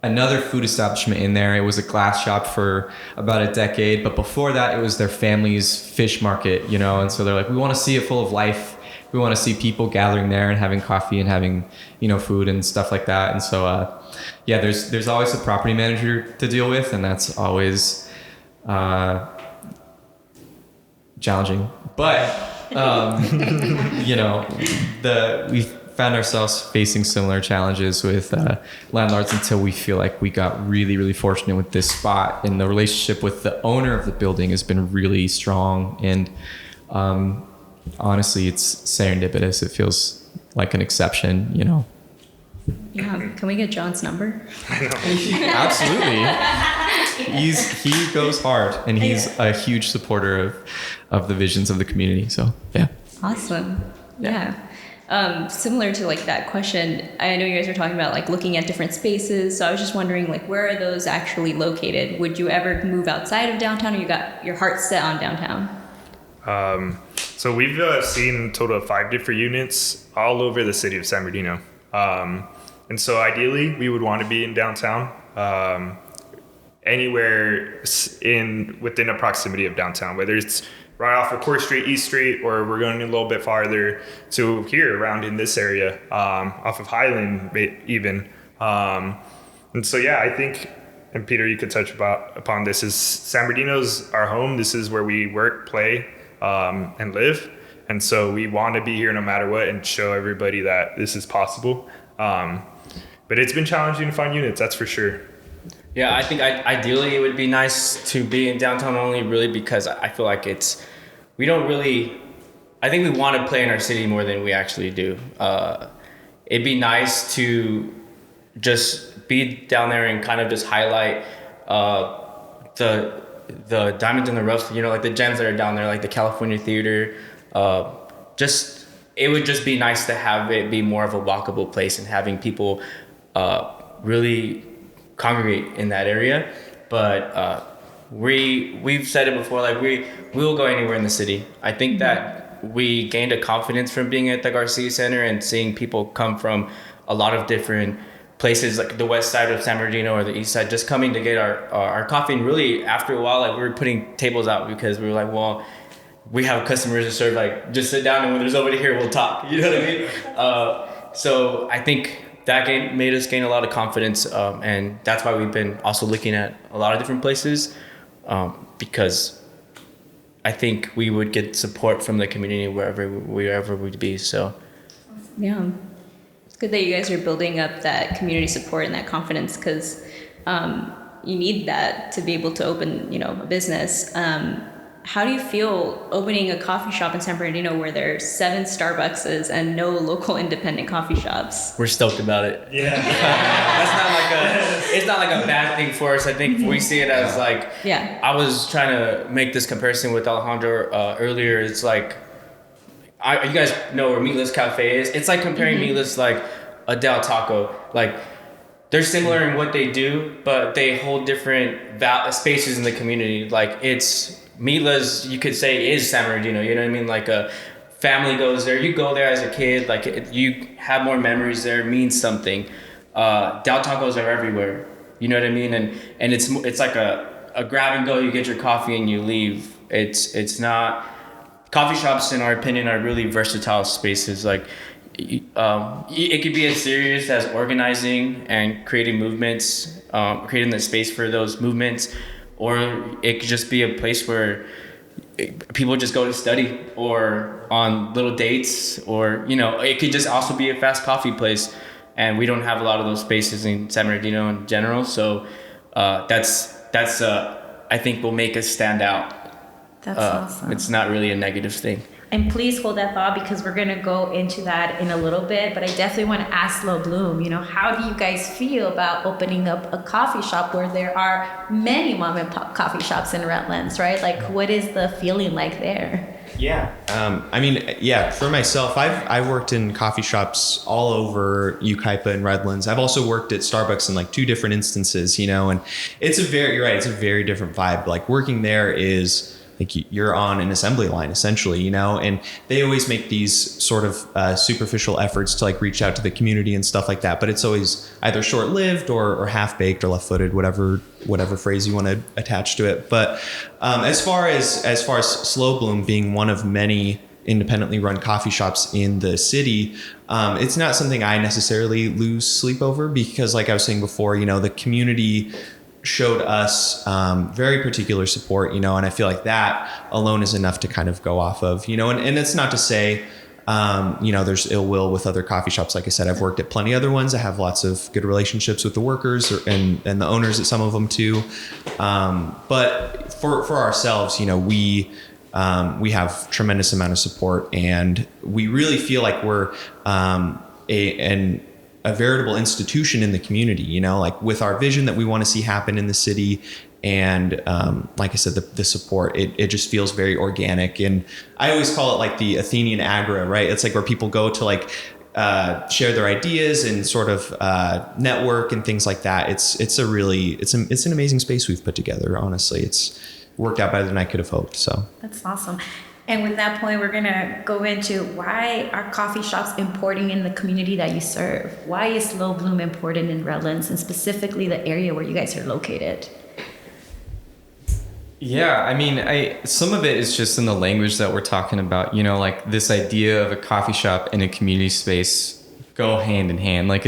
another food establishment in there. It was a glass shop for about a decade. But before that, it was their family's fish market, you know. And so they're like, we want to see it full of life. We want to see people gathering there and having coffee and having, you know, food and stuff like that. And so, yeah, there's always a property manager to deal with, and that's always challenging. But you know, we found ourselves facing similar challenges with landlords until we feel like we got really, really fortunate with this spot, and the relationship with the owner of the building has been really strong. And honestly, it's serendipitous. It feels like an exception, you know. Yeah, can we get John's number? Absolutely. He goes hard, and he's a huge supporter of the visions of the community. So yeah. Awesome. Yeah. Similar to like that question, I know you guys were talking about like looking at different spaces. So I was just wondering, like, where are those actually located? Would you ever move outside of downtown, or you got your heart set on downtown? So we've seen a total of 5 different units all over the city of San Bernardino. And so ideally we would want to be in downtown, anywhere within a proximity of downtown, whether it's right off of Court Street, East Street, or we're going a little bit farther to here around in this area, off of Highland even. And so, yeah, I think, and Peter, you could touch upon this, is San Bernardino's our home. This is where we work, play, and live. And so we want to be here no matter what and show everybody that this is possible. But it's been challenging to find units, that's for sure. Yeah, I think ideally it would be nice to be in downtown only, really, because I feel like I think we want to play in our city more than we actually do. It'd be nice to just be down there and kind of just highlight the diamonds in the rough, you know, like the gems that are down there, like the California Theater. It would just be nice to have it be more of a walkable place and having people really congregate in that area. But we've said it before, like we will go anywhere in the city. I think that we gained a confidence from being at the Garcia Center and seeing people come from a lot of different places, like the west side of San Bernardino or the east side, just coming to get our coffee. And really, after a while, like, we were putting tables out because we were like, well, we have customers to serve, like, just sit down and when there's nobody here, we'll talk. You know what I mean? So I think that made us gain a lot of confidence. And that's why we've been also looking at a lot of different places, because I think we would get support from the community wherever we'd be. So Yeah. It's good that you guys are building up that community support and that confidence, because you need that to be able to open, a business. How do you feel opening a coffee shop in San Bernardino where there's 7 Starbuckses and no local independent coffee shops? we're stoked about it. Yeah. It's not like a bad thing for us. I think we see it as like, Yeah. I was trying to make this comparison with Alejandro earlier. It's like, you guys know where Meatless Cafe is. It's like comparing Meatless like a Del Taco. Like, they're similar in what they do, but they hold different spaces in the community. Like, it's Meatless, you could say, is San Bernardino. You know what I mean? Like, a family goes there. You go there as a kid. Like, you have more memories there. It means something. Del Tacos are everywhere. You know what I mean? And it's like a grab and go. You get your coffee and you leave. It's not. Coffee shops, in our opinion, are really versatile spaces. Like, it could be as serious as organizing and creating movements, creating the space for those movements, or it could just be a place where people just go to study or on little dates, or it could just also be a fast coffee place. And we don't have a lot of those spaces in San Bernardino in general, so that's I think will make us stand out. That's awesome. It's not really a negative thing. And please hold that thought, because we're going to go into that in a little bit. But I definitely want to ask Slow Bloom, how do you guys feel about opening up a coffee shop where there are many mom and pop coffee shops in Redlands, right? Like, what is the feeling like there? Yeah. For myself, I've worked in coffee shops all over Yucaipa and Redlands. I've also worked at Starbucks in like 2 different instances, and you're right, it's a very different vibe. Like, working there is like you're on an assembly line essentially, and they always make these sort of superficial efforts to like reach out to the community and stuff like that. But it's always either short-lived or half-baked or left-footed, whatever phrase you want to attach to it. But as far as Slow Bloom being one of many independently run coffee shops in the city, it's not something I necessarily lose sleep over, because like I was saying before, the community showed us very particular support, and I feel like that alone is enough to kind of go off of, and it's not to say, there's ill will with other coffee shops. Like I said, I've worked at plenty other ones. I have lots of good relationships with the workers and the owners at some of them too. But for ourselves, we have tremendous amount of support, and we really feel like we're a veritable institution in the community, like with our vision that we want to see happen in the city. And like I said, the support, it just feels very organic. And I always call it like the Athenian Agora, right? It's like where people go to like share their ideas and sort of network and things like that. It's an amazing space we've put together. Honestly, it's worked out better than I could have hoped. So That's awesome. And with that point, we're going to go into why are coffee shops important in the community that you serve? Why is Slow Bloom important in Redlands, and specifically the area where you guys are located? Yeah, I mean, some of it is just in the language that we're talking about, like this idea of a coffee shop and a community space go hand in hand. Like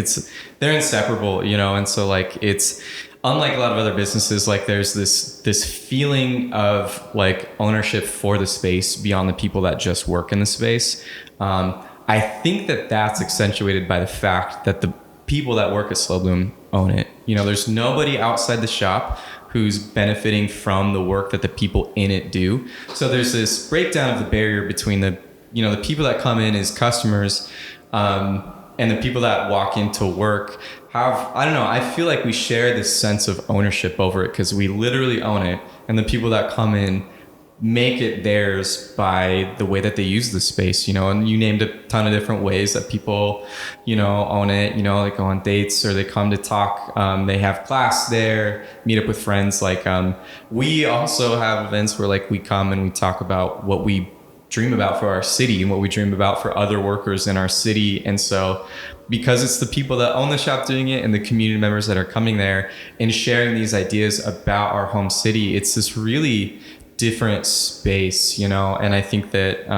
they're inseparable, and so like it's unlike a lot of other businesses, like there's this feeling of like ownership for the space beyond the people that just work in the space. I think that's accentuated by the fact that the people that work at Slow Bloom own it. There's nobody outside the shop who's benefiting from the work that the people in it do. So there's this breakdown of the barrier between the people that come in as customers and the people that walk into work. I feel like we share this sense of ownership over it because we literally own it, and the people that come in make it theirs by the way that they use the space, and you named a ton of different ways that people, own it, they go on dates or they come to talk, they have class there, meet up with friends. Like, we also have events where like we come and we talk about what we dream about for our city and what we dream about for other workers in our city. And so because it's the people that own the shop doing it and the community members that are coming there and sharing these ideas about our home city, it's this really different space, you know. And I think that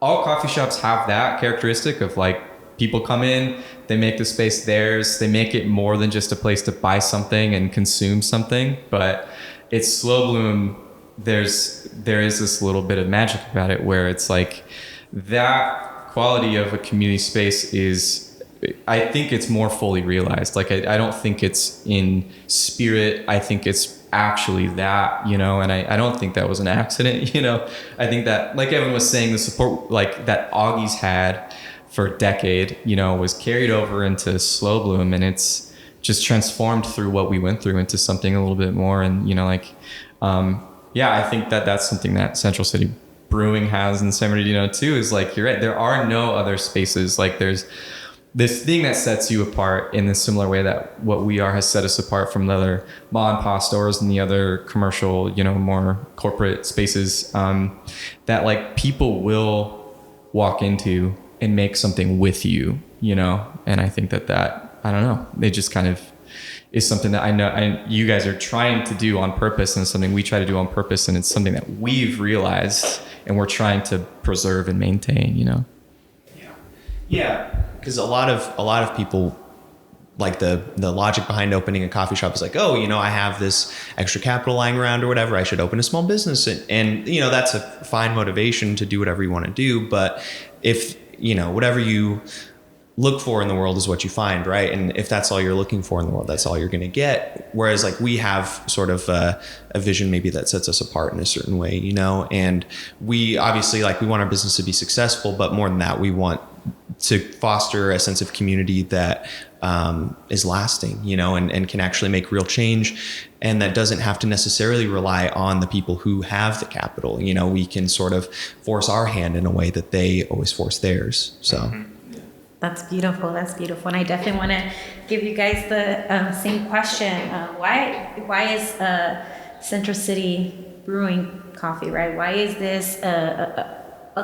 all coffee shops have that characteristic of like, people come in, they make the space theirs, they make it more than just a place to buy something and consume something. But it's Slow Bloom, there is this little bit of magic about it where it's like that quality of a community space is, I think it's more fully realized. Like I don't think it's in spirit, I think it's actually that, you know. And I don't think that was an accident, you know. I think that, like Evan was saying, the support like that Augie's had for a decade, you know, was carried over into Slow Bloom, and it's just transformed through what we went through into something a little bit more. And, you know, like, I think that that's something that Central City Brewing has in San Bernardino too, is like, you're right, there are no other spaces. Like there's this thing that sets you apart in a similar way that what we are has set us apart from the other mom and pop stores and the other commercial, you know, more corporate spaces, that like people will walk into and make something with you, you know. And I think that I don't know, it just kind of is something that I know you guys are trying to do on purpose, and it's something we try to do on purpose, and it's something that we've realized and we're trying to preserve and maintain, you know. Yeah, because a lot of people, like the logic behind opening a coffee shop is like, oh, you know, I have this extra capital lying around or whatever, I should open a small business. And you know, that's a fine motivation to do whatever you want to do. But if, you know, whatever you look for in the world is what you find, right? And if that's all you're looking for in the world, that's all you're going to get. Whereas like we have sort of a vision maybe that sets us apart in a certain way, you know. And we obviously, like, we want our business to be successful, but more than that, we want to foster a sense of community that is lasting, you know, and can actually make real change, and that doesn't have to necessarily rely on the people who have the capital. You know, we can sort of force our hand in a way that they always force theirs. So. Mm-hmm. That's beautiful. That's beautiful. And I definitely want to give you guys the same question. Why is Central City Brewing coffee, right? Why is this a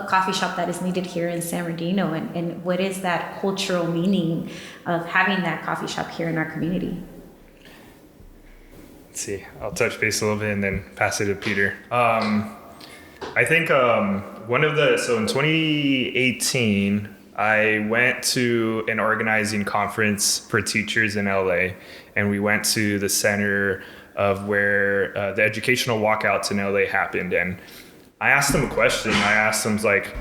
coffee shop that is needed here in San Bernardino? And what is that cultural meaning of having that coffee shop here in our community? Let's see. I'll touch base a little bit and then pass it to Peter. I think so in 2018, I went to an organizing conference for teachers in LA, and we went to the center of where the educational walkouts in LA happened. And I asked them a question. I asked them, like,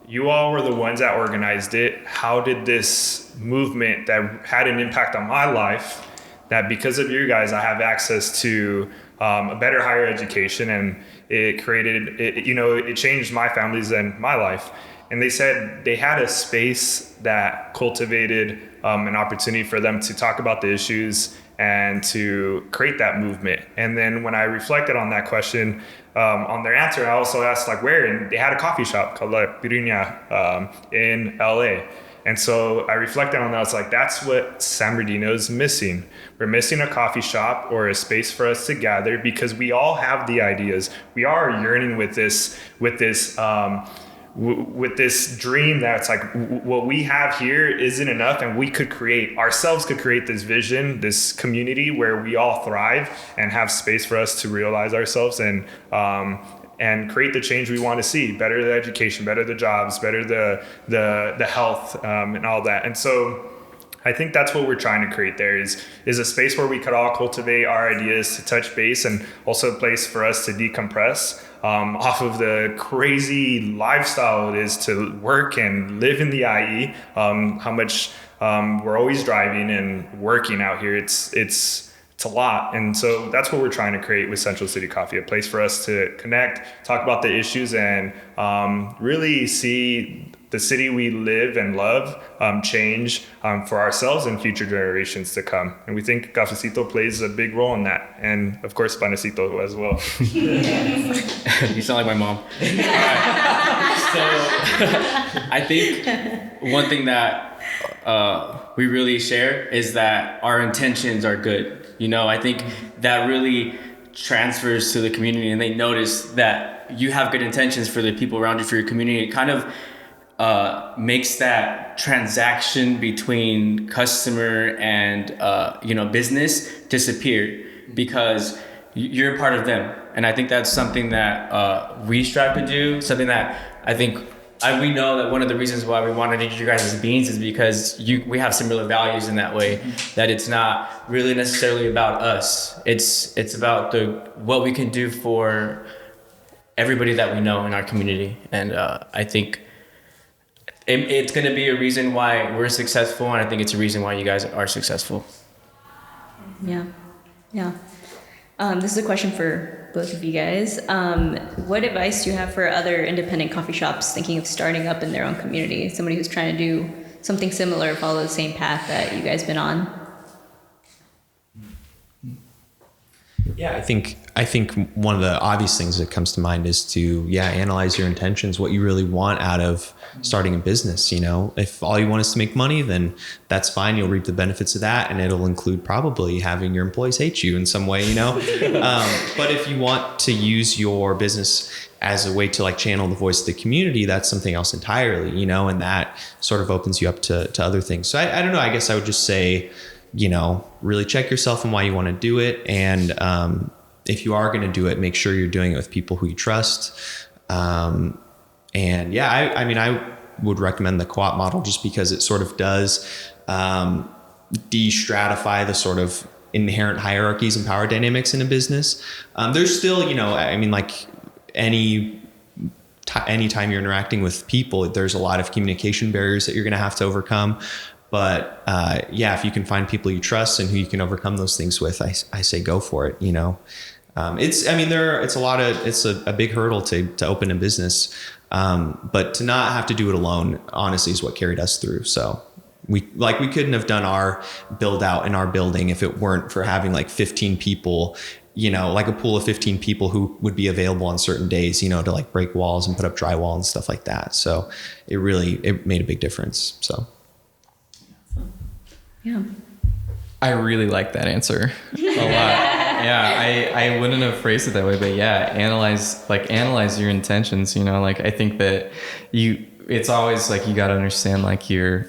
you all were the ones that organized it. How did this movement that had an impact on my life, that because of you guys, I have access to a better higher education, and it created, it changed my family's and my life. And they said they had a space that cultivated an opportunity for them to talk about the issues and to create that movement. And then when I reflected on that question, on their answer, I also asked, like, where? And they had a coffee shop called La Piruña in LA. And so I reflected on that. I was like, that's what San Bernardino is missing. We're missing a coffee shop or a space for us to gather, because we all have the ideas. We are yearning with this dream that's like, what we have here isn't enough, and we could create this vision, this community where we all thrive and have space for us to realize ourselves and create the change we want to see. Better the education, better the jobs, better the health, and all that. And so I think that's what we're trying to create there is a space where we could all cultivate our ideas, to touch base, and also a place for us to decompress off of the crazy lifestyle it is to work and live in the IE, how much we're always driving and working out here. It's a lot. And so that's what we're trying to create with Central City Coffee, a place for us to connect, talk about the issues, and really see the city we live and love change for ourselves and future generations to come. And we think Cafecito plays a big role in that. And of course, Panecito as well. You sound like my mom. So I think one thing that we really share is that our intentions are good. You know, I think that really transfers to the community, and they notice that you have good intentions for the people around you, for your community. It kind of makes that transaction between customer and business disappear, because you're a part of them. And I think that's something that we strive to do, something that I think we know that one of the reasons why we wanted to eat your guys' beans is because we have similar values in that way, that it's not really necessarily about us. It's about what we can do for everybody that we know in our community. And I think it's going to be a reason why we're successful, and I think it's a reason why you guys are successful. Yeah. This is a question for both of you guys. What advice do you have for other independent coffee shops thinking of starting up in their own community? Somebody who's trying to do something similar, follow the same path that you guys been on? Yeah, I think one of the obvious things that comes to mind is to analyze your intentions, what you really want out of starting a business. You know, if all you want is to make money, then that's fine. You'll reap the benefits of that, and it'll include probably having your employees hate you in some way. You know, but if you want to use your business as a way to like channel the voice of the community, that's something else entirely. You know, and that sort of opens you up to other things. So I don't know. I guess I would just say, you know, really check yourself and why you want to do it. And if you are going to do it, make sure you're doing it with people who you trust. And yeah, I mean, I would recommend the co-op model just because it sort of does de-stratify the sort of inherent hierarchies and power dynamics in a business. There's still, you know, I mean, like any time you're interacting with people, there's a lot of communication barriers that you're going to have to overcome. But if you can find people you trust and who you can overcome those things with, I say go for it. You know, it's a big hurdle to open a business, but to not have to do it alone, honestly, is what carried us through. So we couldn't have done our build out in our building if it weren't for having like 15 people, you know, like a pool of 15 people who would be available on certain days, you know, to like break walls and put up drywall and stuff like that. So it made a big difference. So. Yeah. I really like that answer a lot. Yeah, I wouldn't have phrased it that way, but yeah, analyze your intentions, you know, like I think that it's always like you got to understand like you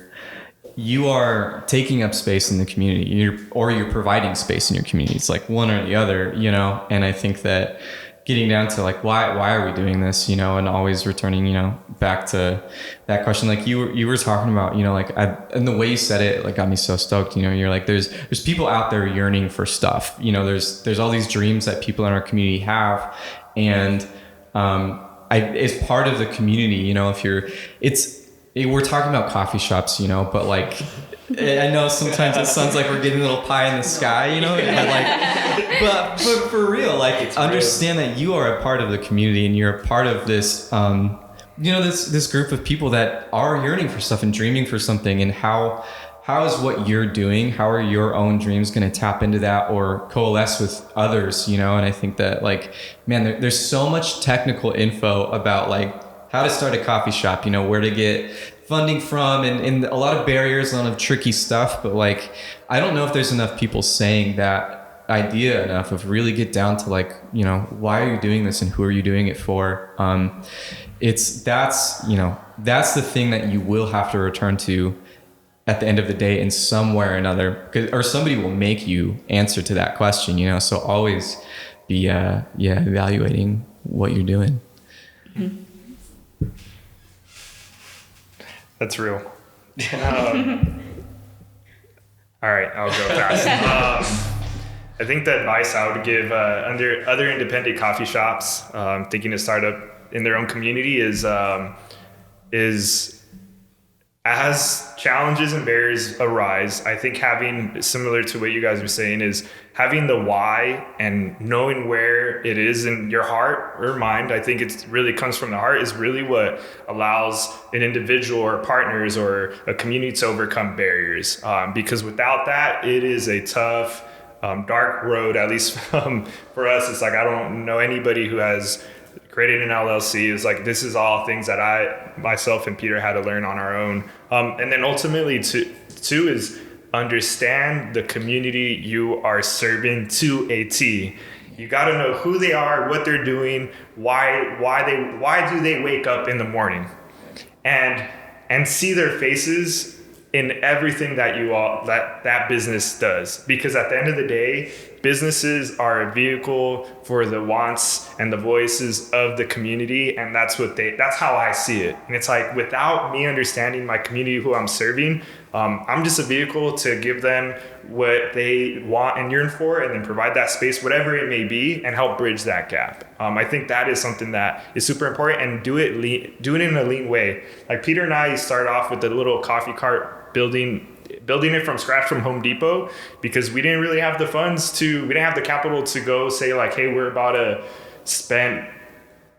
are taking up space in the community, you're providing space in your community. It's like one or the other, you know, and I think that getting down to like why are we doing this, you know, and always returning, you know, back to that question, like you were talking about, you know, like and the way you said it like got me so stoked. You know, you're like there's people out there yearning for stuff, you know, there's all these dreams that people in our community have, and as part of the community, you know, we're talking about coffee shops, you know, but like I know sometimes it sounds like we're getting a little pie in the sky, you know, but for real, like it's understand that you are a part of the community and you're a part of this, you know, this group of people that are yearning for stuff and dreaming for something. And how is what you're doing, how are your own dreams going to tap into that or coalesce with others, you know? And I think that like, man, there's so much technical info about like how to start a coffee shop, you know, where to get funding from and a lot of barriers, a lot of tricky stuff. But like, I don't know if there's enough people saying that idea enough of really get down to like, you know, why are you doing this and who are you doing it for? That's the thing that you will have to return to at the end of the day in some way or another, or somebody will make you answer to that question, you know? So always be, evaluating what you're doing. Mm-hmm. That's real. All right, I'll go fast. I think the advice I would give under other independent coffee shops thinking to start up in their own community is as challenges and barriers arise, I think having, similar to what you guys were saying, is having the why and knowing where it is in your heart or mind. I think it really comes from the heart is really what allows an individual or partners or a community to overcome barriers. Because without that, it is a tough, dark road, at least for us. It's like, I don't know anybody who has created an LLC. It's like, this is all things that myself and Peter had to learn on our own. And then ultimately two is understand the community you are serving to a T. You got to know who they are, what they're doing, why do they wake up in the morning, and see their faces in everything that that business does. Because at the end of the day, businesses are a vehicle for the wants and the voices of the community, and that's how I see it. And it's like, without me understanding my community, who I'm serving, I'm just a vehicle to give them what they want and yearn for, and then provide that space, whatever it may be, and help bridge that gap. I think that is something that is super important, and do it in a lean way. Like Peter and I started off with the little coffee cart building it from scratch from Home Depot, because we didn't really have the funds we didn't have the capital to go say like, hey, we're about to spend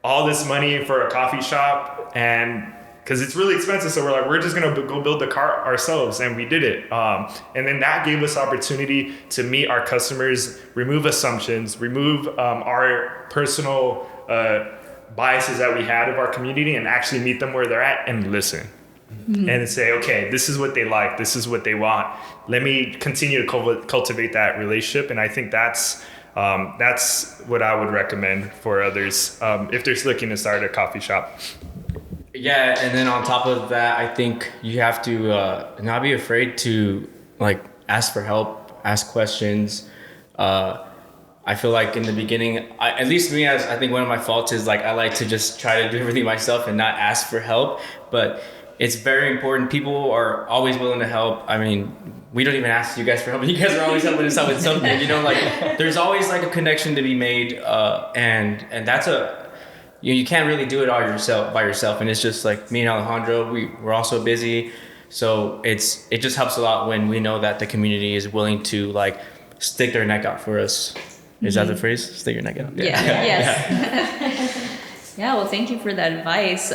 all this money for a coffee shop, and because it's really expensive. So we're just going to go build the cart ourselves. And we did it. And then that gave us opportunity to meet our customers, remove assumptions, remove our personal biases that we had of our community, and actually meet them where they're at and listen. Mm-hmm. And say, okay, this is what they like. This is what they want. Let me continue to cultivate that relationship. And I think that's what I would recommend for others if they're looking to start a coffee shop. Yeah, and then on top of that, I think you have to not be afraid to like ask for help, ask questions. I feel like in the beginning, at least me, I think one of my faults is like I like to just try to do everything myself and not ask for help. But it's very important. People are always willing to help. I mean, we don't even ask you guys for help. You guys are always helping us out with something. You know, like there's always like a connection to be made, and that's you can't really do it all by yourself. And it's just like me and Alejandro, we're also busy. So it just helps a lot when we know that the community is willing to like stick their neck out for us. Is that the phrase? Stick your neck out. Yeah. Yes. Yeah. Well, thank you for that advice.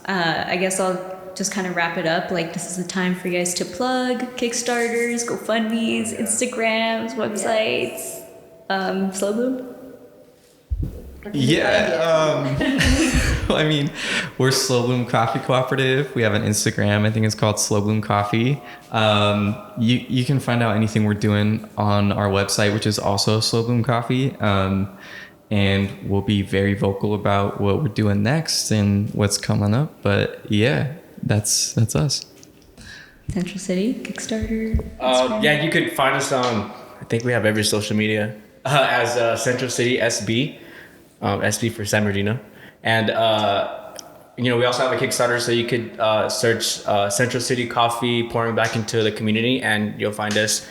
I guess I'll just kind of wrap it up. Like, this is the time for you guys to plug Kickstarters, GoFundMes, Instagrams, websites, Slow Bloom. Yeah, I mean, we're Slow Bloom Coffee Cooperative. We have an Instagram. I think it's called Slow Bloom Coffee. You can find out anything we're doing on our website, which is also Slow Bloom Coffee. And we'll be very vocal about what we're doing next and what's coming up. But yeah, that's us. Central City, Kickstarter. Yeah, you could find us on, I think we have every social media as Central City SB. SB for San Bernardino. And, we also have a Kickstarter, so you could search Central City Coffee pouring back into the community, and you'll find us.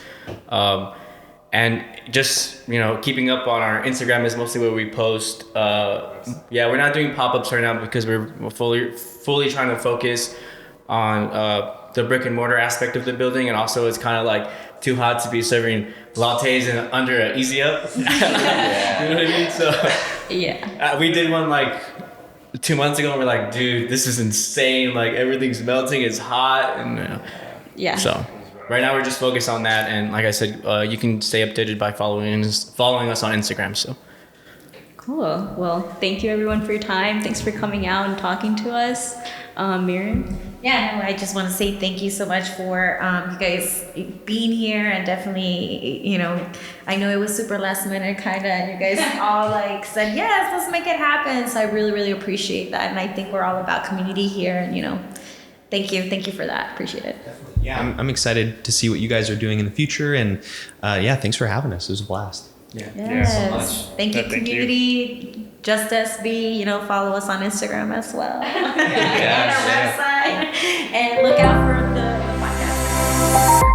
And just, keeping up on our Instagram is mostly where we post. We're not doing pop-ups right now because we're fully trying to focus on the brick and mortar aspect of the building. And also it's kind of like too hot to be serving lattes and under an easy up. You know what I mean? So yeah, we did one like 2 months ago and we're like, dude, this is insane. Like everything's melting. It's hot. And so right now we're just focused on that. And like I said, you can stay updated by following us on Instagram. So cool. Well, thank you everyone for your time. Thanks for coming out and talking to us. Miriam? Yeah, no, I just want to say thank you so much for you guys being here, and definitely, I know it was super last minute kind of, and you guys all like said, yes, let's make it happen. So I really, really appreciate that. And I think we're all about community here, and, thank you for that. Appreciate it. Definitely. Yeah, I'm excited to see what you guys are doing in the future. And thanks for having us. It was a blast. Yeah. Yes. So much. Thank you, community. Just SB, follow us on Instagram as well. And our website. And look out for the podcast.